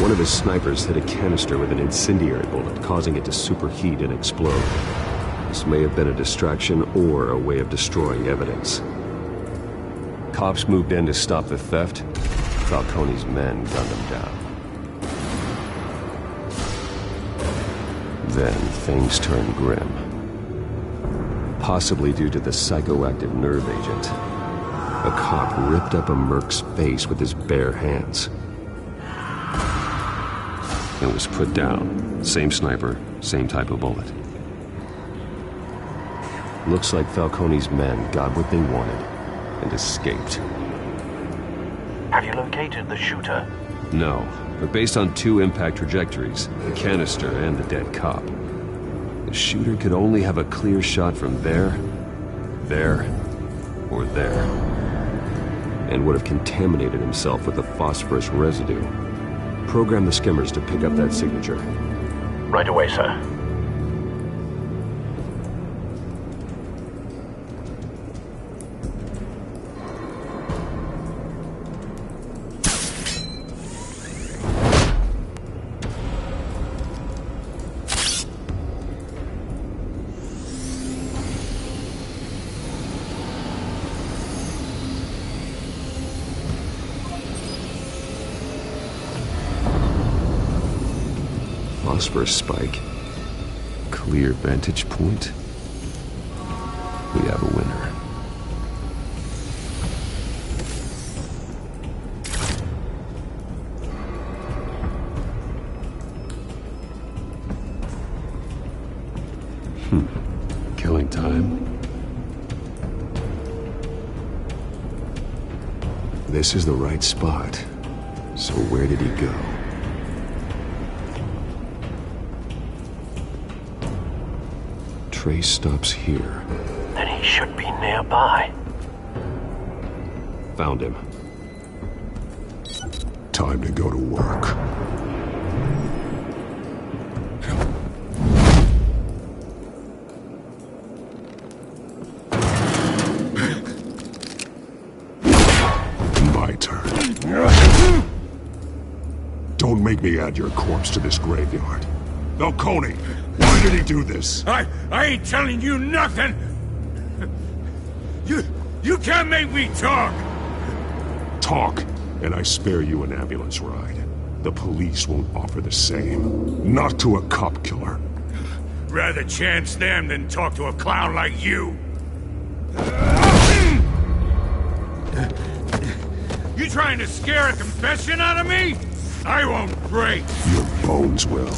One of his snipers hit a canister with an incendiary bullet, causing it to superheat and explode. This may have been a distraction or a way of destroying evidence. Cops moved in to stop the theft. Falcone's men gunned him down. Then things turned grim. Possibly due to the psychoactive nerve agent. A cop ripped up a merc's face with his bare hands. It was put down. Same sniper, same type of bullet. Looks like Falcone's men got what they wanted and escaped. Have you located the shooter? No, but based on two impact trajectories, the canister and the dead cop, the shooter could only have a clear shot from there, or there, and would have contaminated himself with the phosphorus residue. Program the skimmers to pick up that signature. Right away, sir. Phosphorus spike. Clear vantage point. We have a winner. Killing time. This is the right spot. So where did he go? Trace stops here. Then he should be nearby. Found him. Time to go to work. My turn. Don't make me add your corpse to this graveyard. Falcone! Why did he do this? I ain't telling you nothing! You can't make me talk! Talk, and I spare you an ambulance ride. The police won't offer the same. Not to a cop killer. Rather chance them than talk to a clown like you. You trying to scare a confession out of me? I won't break. Your bones will.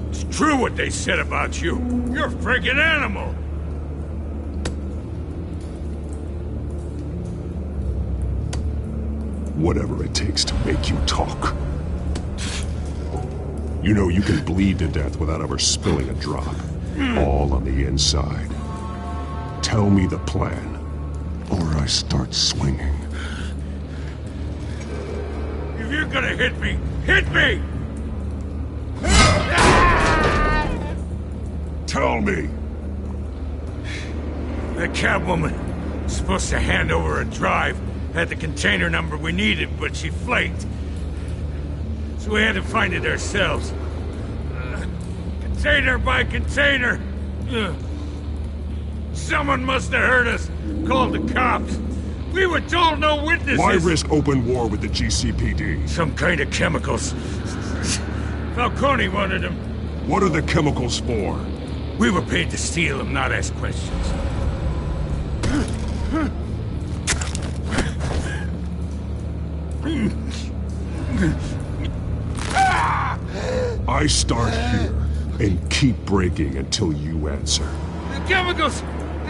It's true what they said about you. You're a freaking animal. Whatever it takes to make you talk. You know you can bleed to death without ever spilling a drop. All on the inside. Tell me the plan, or I start swinging. If you're gonna hit me, hit me! Tell me! The cabwoman was supposed to hand over a drive. Had the container number we needed, but she flaked. So we had to find it ourselves. Container by container. Someone must have heard us. Called the cops. We were told no witnesses. Why risk open war with the GCPD? Some kind of chemicals. Falcone wanted them. What are the chemicals for? We were paid to steal them, not ask questions. I start here and keep breaking until you answer. The chemicals!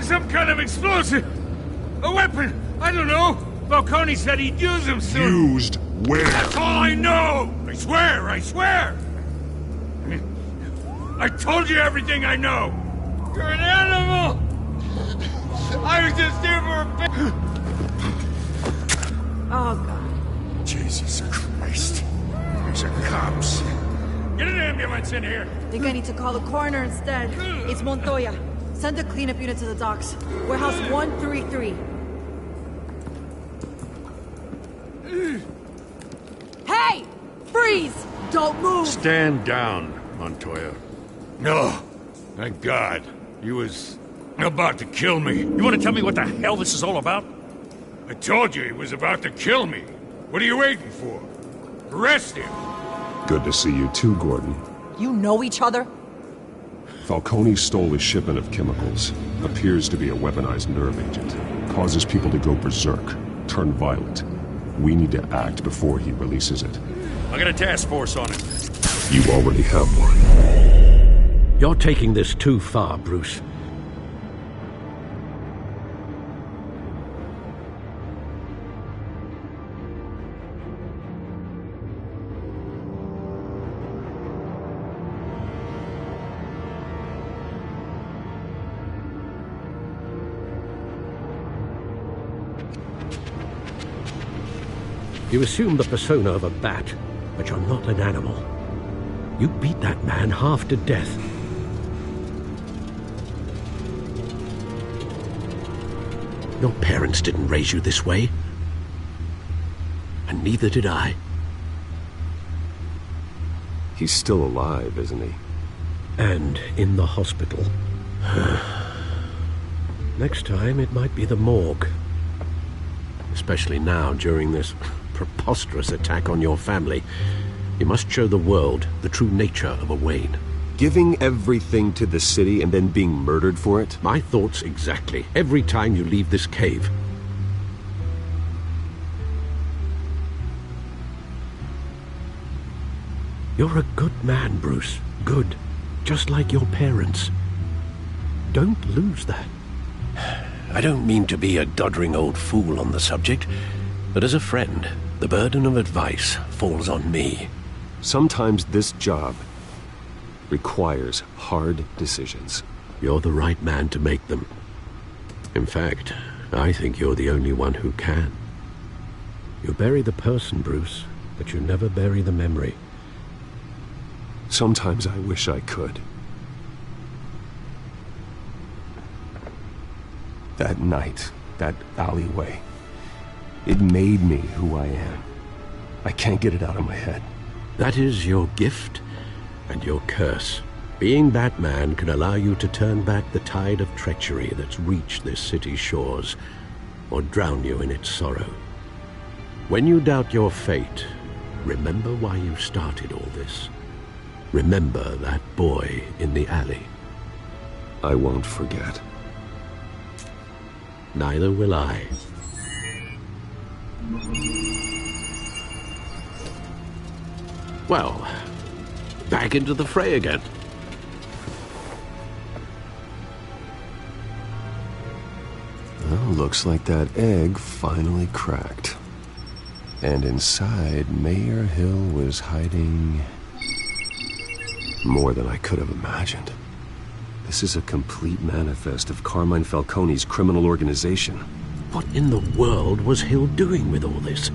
Some kind of explosive! A weapon! I don't know! Falcone said he'd use them soon. Used where? That's all I know! I swear, I swear! I told you everything I know! You're an animal! I was just here for a bit. Oh, God. Jesus Christ. These are cops. Get an ambulance in here! Think I need to call the coroner instead. It's Montoya. Send a cleanup unit to the docks. Warehouse 133. Hey! Freeze! Don't move! Stand down, Montoya. No. Thank God. He was about to kill me. You want to tell me what the hell this is all about? I told you he was about to kill me. What are you waiting for? Arrest him! Good to see you too, Gordon. You know each other? Falcone stole a shipment of chemicals. Appears to be a weaponized nerve agent. Causes people to go berserk, turn violent. We need to act before he releases it. I got a task force on it. You already have one. You're taking this too far, Bruce. You assume the persona of a bat, but you're not an animal. You beat that man half to death. Your parents didn't raise you this way. And neither did I. He's still alive, isn't he? And in the hospital. Next time, it might be the morgue. Especially now, during this preposterous attack on your family. You must show the world the true nature of a Wayne. Giving everything to the city and then being murdered for it? My thoughts exactly. Every time you leave this cave. You're a good man, Bruce. Good. Just like your parents. Don't lose that. I don't mean to be a doddering old fool on the subject, but as a friend, the burden of advice falls on me. Sometimes this job requires hard decisions. You're the right man to make them. In fact, I think you're the only one who can. You bury the person, Bruce, but you never bury the memory. Sometimes I wish I could. That night, that alleyway, it made me who I am. I can't get it out of my head. That is your gift and your curse. Being Batman can allow you to turn back the tide of treachery that's reached this city's shores, or drown you in its sorrow. When you doubt your fate, remember why you started all this. Remember that boy in the alley. I won't forget. Neither will I. Well, back into the fray again. Well, looks like that egg finally cracked. And inside, Mayor Hill was hiding more than I could have imagined. This is a complete manifest of Carmine Falcone's criminal organization. What in the world was Hill doing with all this?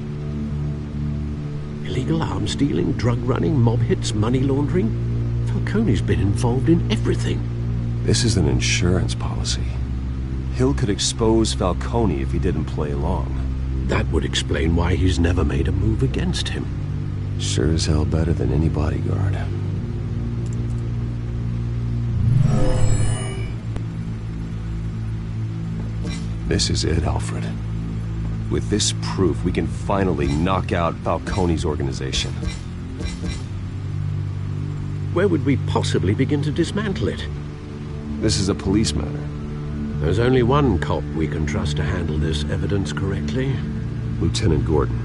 Illegal arms dealing, drug running, mob hits, money laundering? Falcone's been involved in everything. This is an insurance policy. Hill could expose Falcone if he didn't play along. That would explain why he's never made a move against him. Sure as hell better than any bodyguard. This is it, Alfred. With this proof, we can finally knock out Falcone's organization. Where would we possibly begin to dismantle it? This is a police matter. There's only one cop we can trust to handle this evidence correctly. Lieutenant Gordon.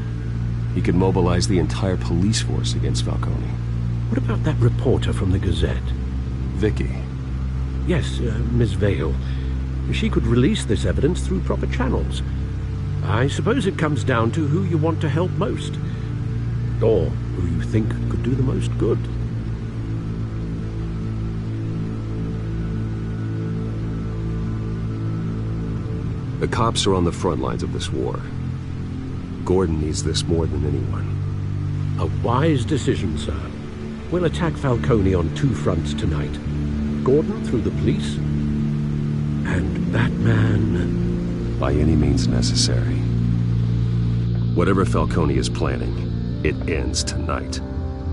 He could mobilize the entire police force against Falcone. What about that reporter from the Gazette? Vicky. Yes, Miss Vale. She could release this evidence through proper channels. I suppose it comes down to who you want to help most. Or who you think could do the most good. The cops are on the front lines of this war. Gordon needs this more than anyone. A wise decision, sir. We'll attack Falcone on two fronts tonight. Gordon through the police, and that man... by any means necessary. Whatever Falcone is planning, it ends tonight.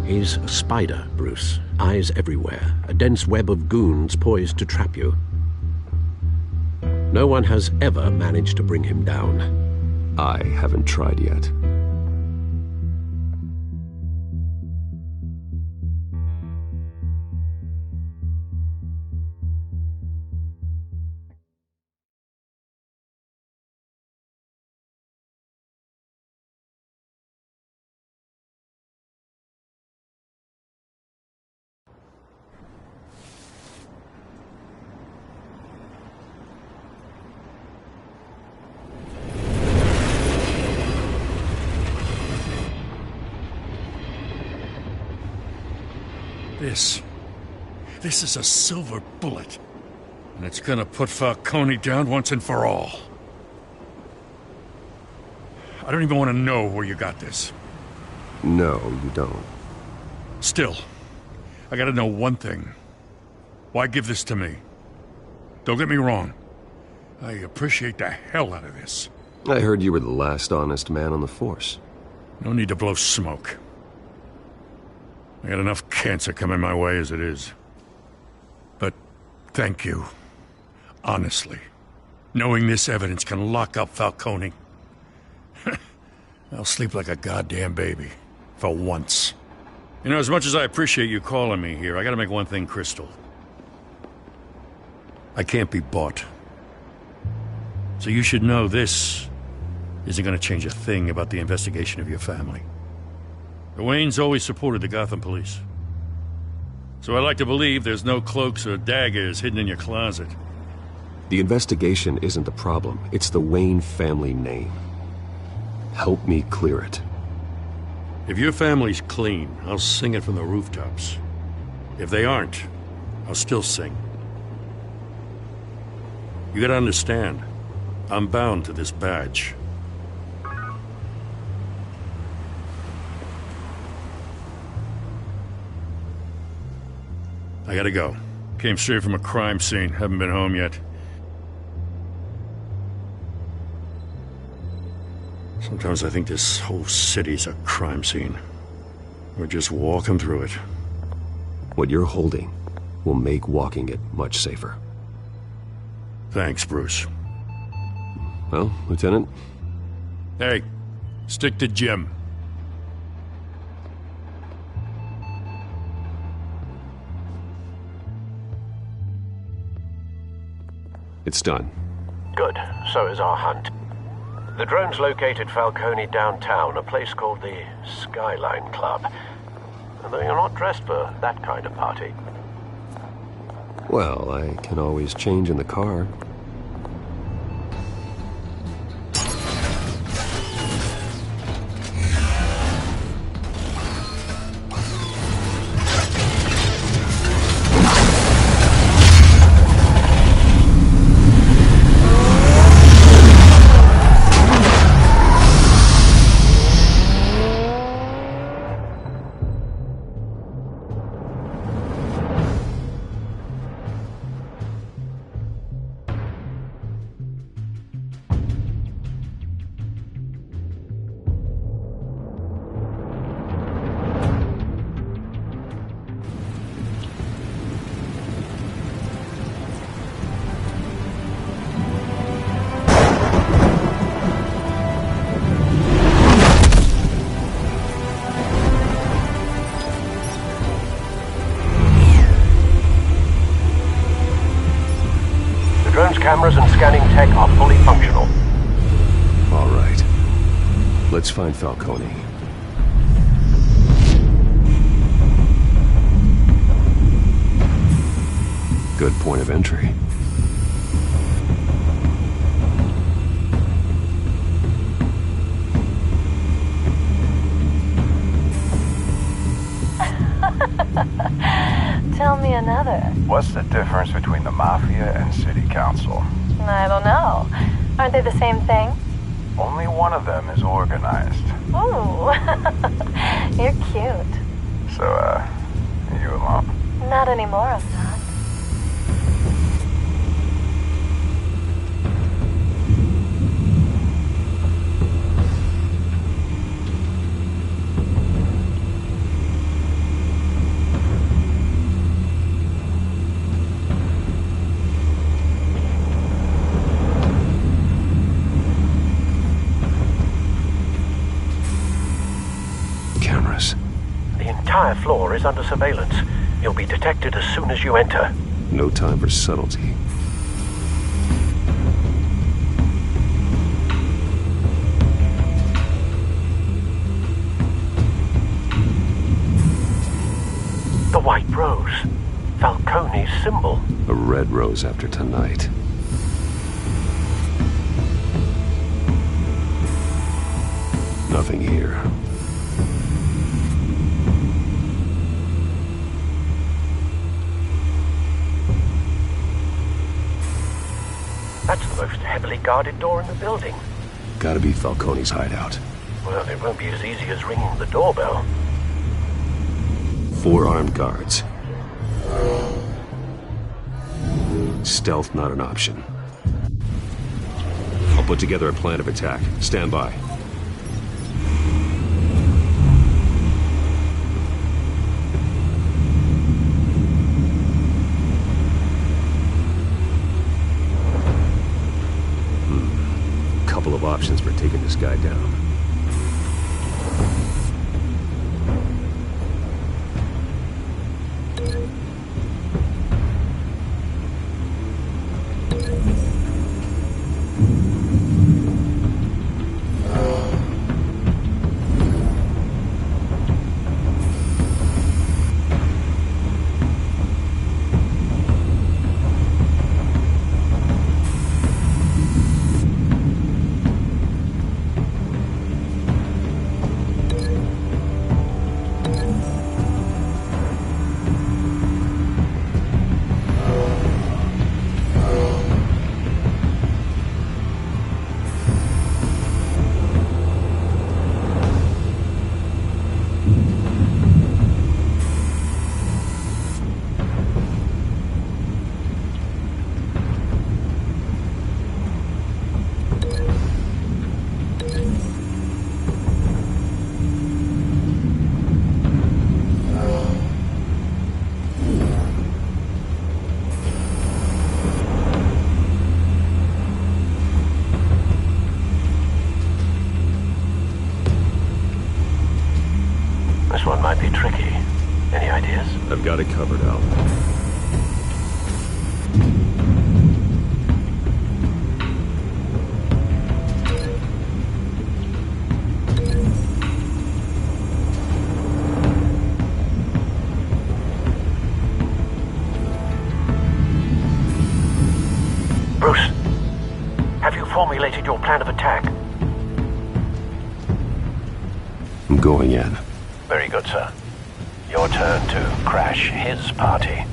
He's a spider, Bruce. Eyes everywhere. A dense web of goons poised to trap you. No one has ever managed to bring him down. I haven't tried yet. This is a silver bullet. And it's gonna put Falcone down once and for all. I don't even want to know where you got this. No, you don't. Still, I gotta know one thing. Why give this to me? Don't get me wrong. I appreciate the hell out of this. I heard you were the last honest man on the force. No need to blow smoke. I got enough cancer coming my way as it is. But thank you. Honestly. Knowing this evidence can lock up Falcone. I'll sleep like a goddamn baby. For once. You know, as much as I appreciate you calling me here, I gotta make one thing crystal. I can't be bought. So you should know this isn't gonna change a thing about the investigation of your family. The Waynes always supported the Gotham police. So I like to believe there's no cloaks or daggers hidden in your closet. The investigation isn't the problem. It's the Wayne family name. Help me clear it. If your family's clean, I'll sing it from the rooftops. If they aren't, I'll still sing. You gotta understand, I'm bound to this badge. I gotta go. Came straight from a crime scene. Haven't been home yet. Sometimes I think this whole city's a crime scene. We're just walking through it. What you're holding will make walking it much safer. Thanks, Bruce. Well, Lieutenant? Hey, stick to Jim. It's done. Good. So is our hunt. The drones located Falcone downtown, a place called the Skyline Club. Though you're not dressed for that kind of party. Well, I can always change in the car. cameras and scanning tech are fully functional. All right. Let's find Falcone. Good point of entry. Tell me another. What's the difference between the Mafia and City Council? I don't know. Aren't they the same thing? Only one of them is organized. Ooh. You're cute. So, you alone? Not anymore, I'm not. Cameras. The entire floor is under surveillance. You'll be detected as soon as you enter. No time for subtlety. The white rose. Falcone's symbol. A red rose after tonight. Nothing here. That's the most heavily guarded door in the building. Gotta be Falcone's hideout. Well, it won't be as easy as ringing the doorbell. 4 armed guards. Stealth not an option. I'll put together a plan of attack. Stand by. Couple of options for taking this guy down. This one might be tricky. Any ideas? I've got it covered, Al. Bruce, have you formulated your plan of attack? I'm going in. Very good, sir. Your turn to crash his party.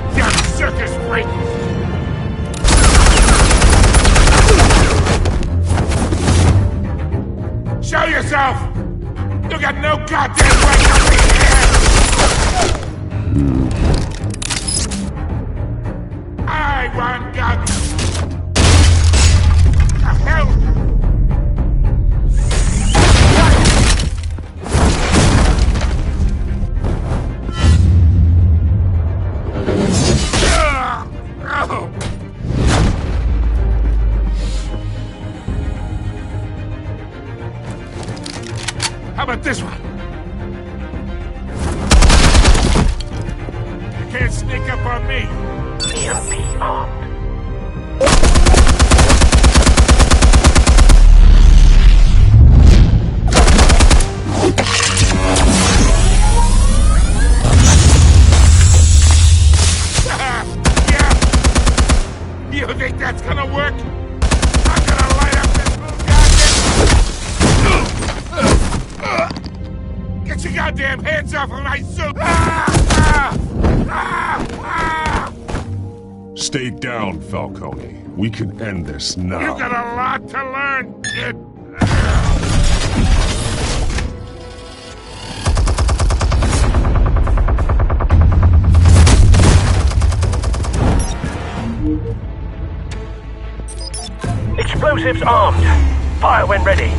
goddamn circus freak! Show yourself! You got no goddamn right to be here! I want Gotham! The hell? How about this one? You can't sneak up on me. EMP on. Yeah. You think that's gonna work? I'm gonna light up this little goddamn... Get your goddamn hands off of my suit! Stay down, Falcone. We can end this now. You got a lot to learn, kid. Explosives armed. Fire when ready.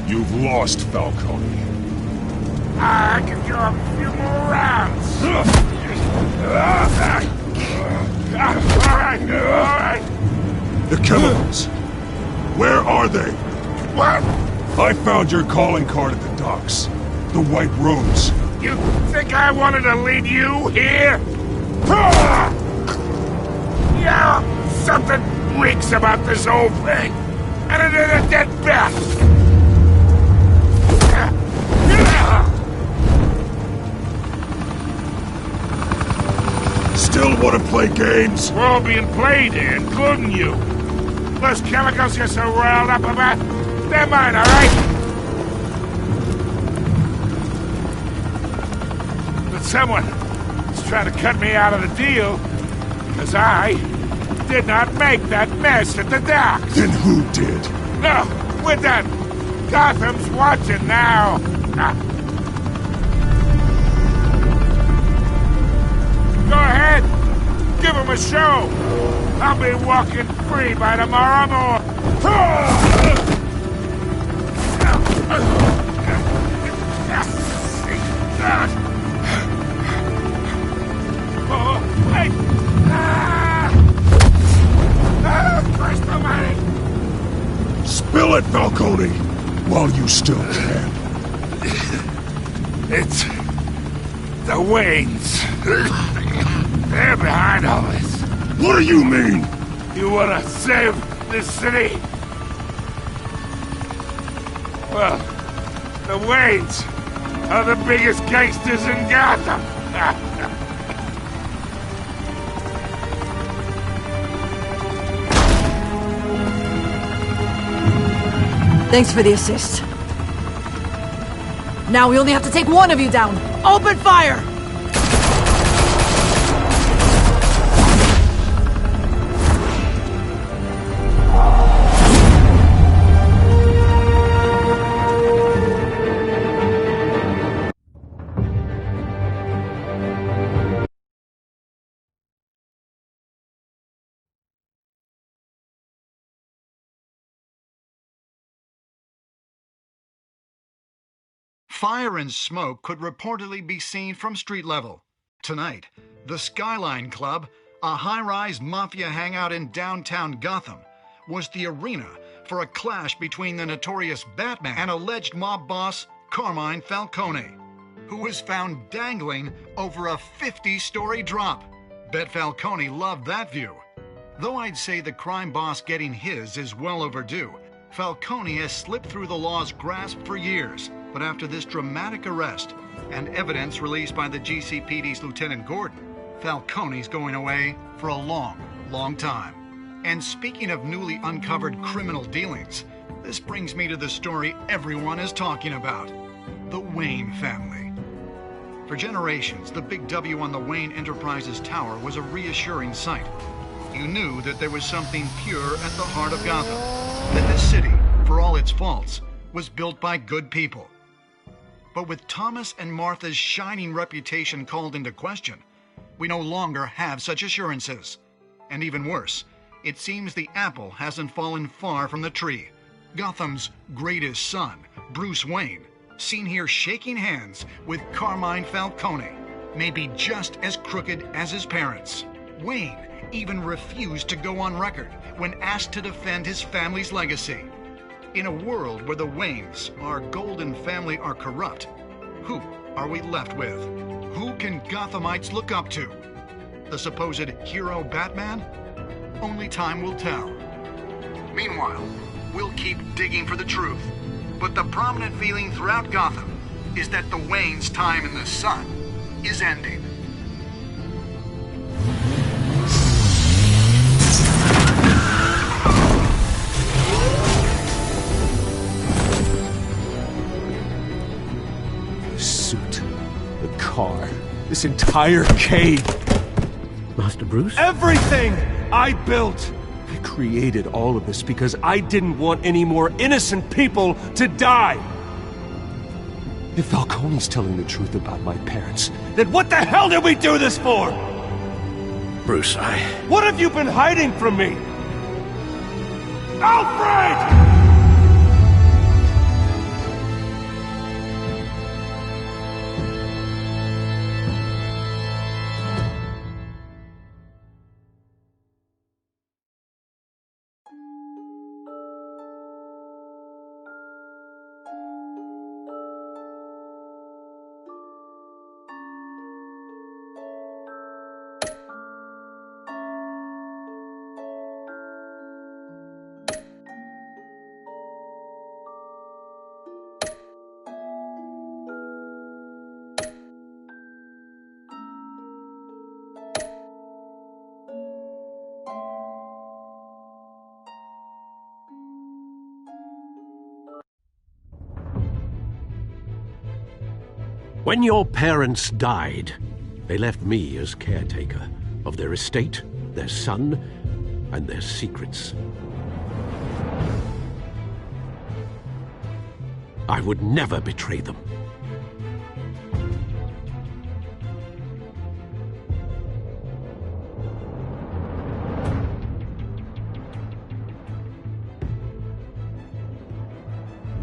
You've lost, Falcone. I can go a few more rounds. All right. The chemicals. Where are they? What? I found your calling card at the docks. The White Rose. You think I wanted to lead you here? Yeah, something reeks about this whole thing. And it is a dead bat. Still want to play games? We're all being played here, including you. Those chemicals you're so riled up about, they're mine, all right? But someone is trying to cut me out of the deal because I did not make that mess at the docks. Then who did? No, we're done. Gotham's watching now. Go ahead. Give him a show. I'll be walking free by tomorrow morning. Oh, wait. Christ almighty. Spill it, Falcone, while you still can. It's the Waynes. They're behind all this. What do you mean? You want to save this city? Well, the Waynes are the biggest gangsters in Gotham. Thanks for the assist. Now we only have to take one of you down. Open fire! Fire and smoke could reportedly be seen from street level. Tonight, the Skyline Club, a high-rise mafia hangout in downtown Gotham, was the arena for a clash between the notorious Batman and alleged mob boss Carmine Falcone, who was found dangling over a 50-story drop. Bet Falcone loved that view. Though I'd say the crime boss getting his is well overdue, Falcone has slipped through the law's grasp for years. But after this dramatic arrest and evidence released by the GCPD's Lieutenant Gordon, Falcone's going away for a long, long time. And speaking of newly uncovered criminal dealings, this brings me to the story everyone is talking about: the Wayne family. For generations, the big W on the Wayne Enterprises tower was a reassuring sight. You knew that there was something pure at the heart of Gotham, that this city, for all its faults, was built by good people. But with Thomas and Martha's shining reputation called into question, we no longer have such assurances. And even worse, it seems the apple hasn't fallen far from the tree. Gotham's greatest son, Bruce Wayne, seen here shaking hands with Carmine Falcone, may be just as crooked as his parents. Wayne even refused to go on record when asked to defend his family's legacy. In a world where the Waynes, our golden family, are corrupt, who are we left with? Who can Gothamites look up to? The supposed hero Batman? Only time will tell. Meanwhile, we'll keep digging for the truth. But the prominent feeling throughout Gotham is that the Waynes' time in the sun is ending. Car, this entire cave. Master Bruce? Everything I built. I created all of this because I didn't want any more innocent people to die. If Falcone's telling the truth about my parents, then what the hell did we do this for? Bruce, What have you been hiding from me? Alfred! When your parents died, they left me as caretaker of their estate, their son, and their secrets. I would never betray them.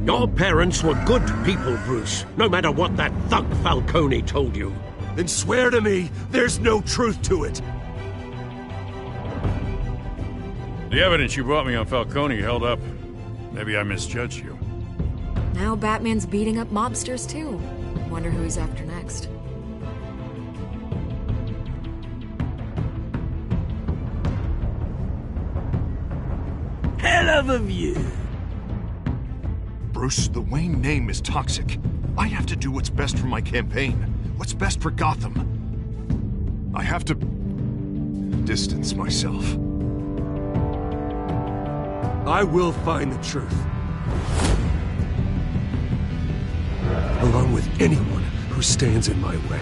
Your parents were good people, Bruce, no matter what that thug Falcone told you. Then swear to me there's no truth to it. The evidence you brought me on Falcone held up. Maybe I misjudged you. Now Batman's beating up mobsters, too. Wonder who he's after next. Hell of a view. Bruce, the Wayne name is toxic. I have to do what's best for my campaign. What's best for Gotham. I have to distance myself. I will find the truth. Along with anyone who stands in my way.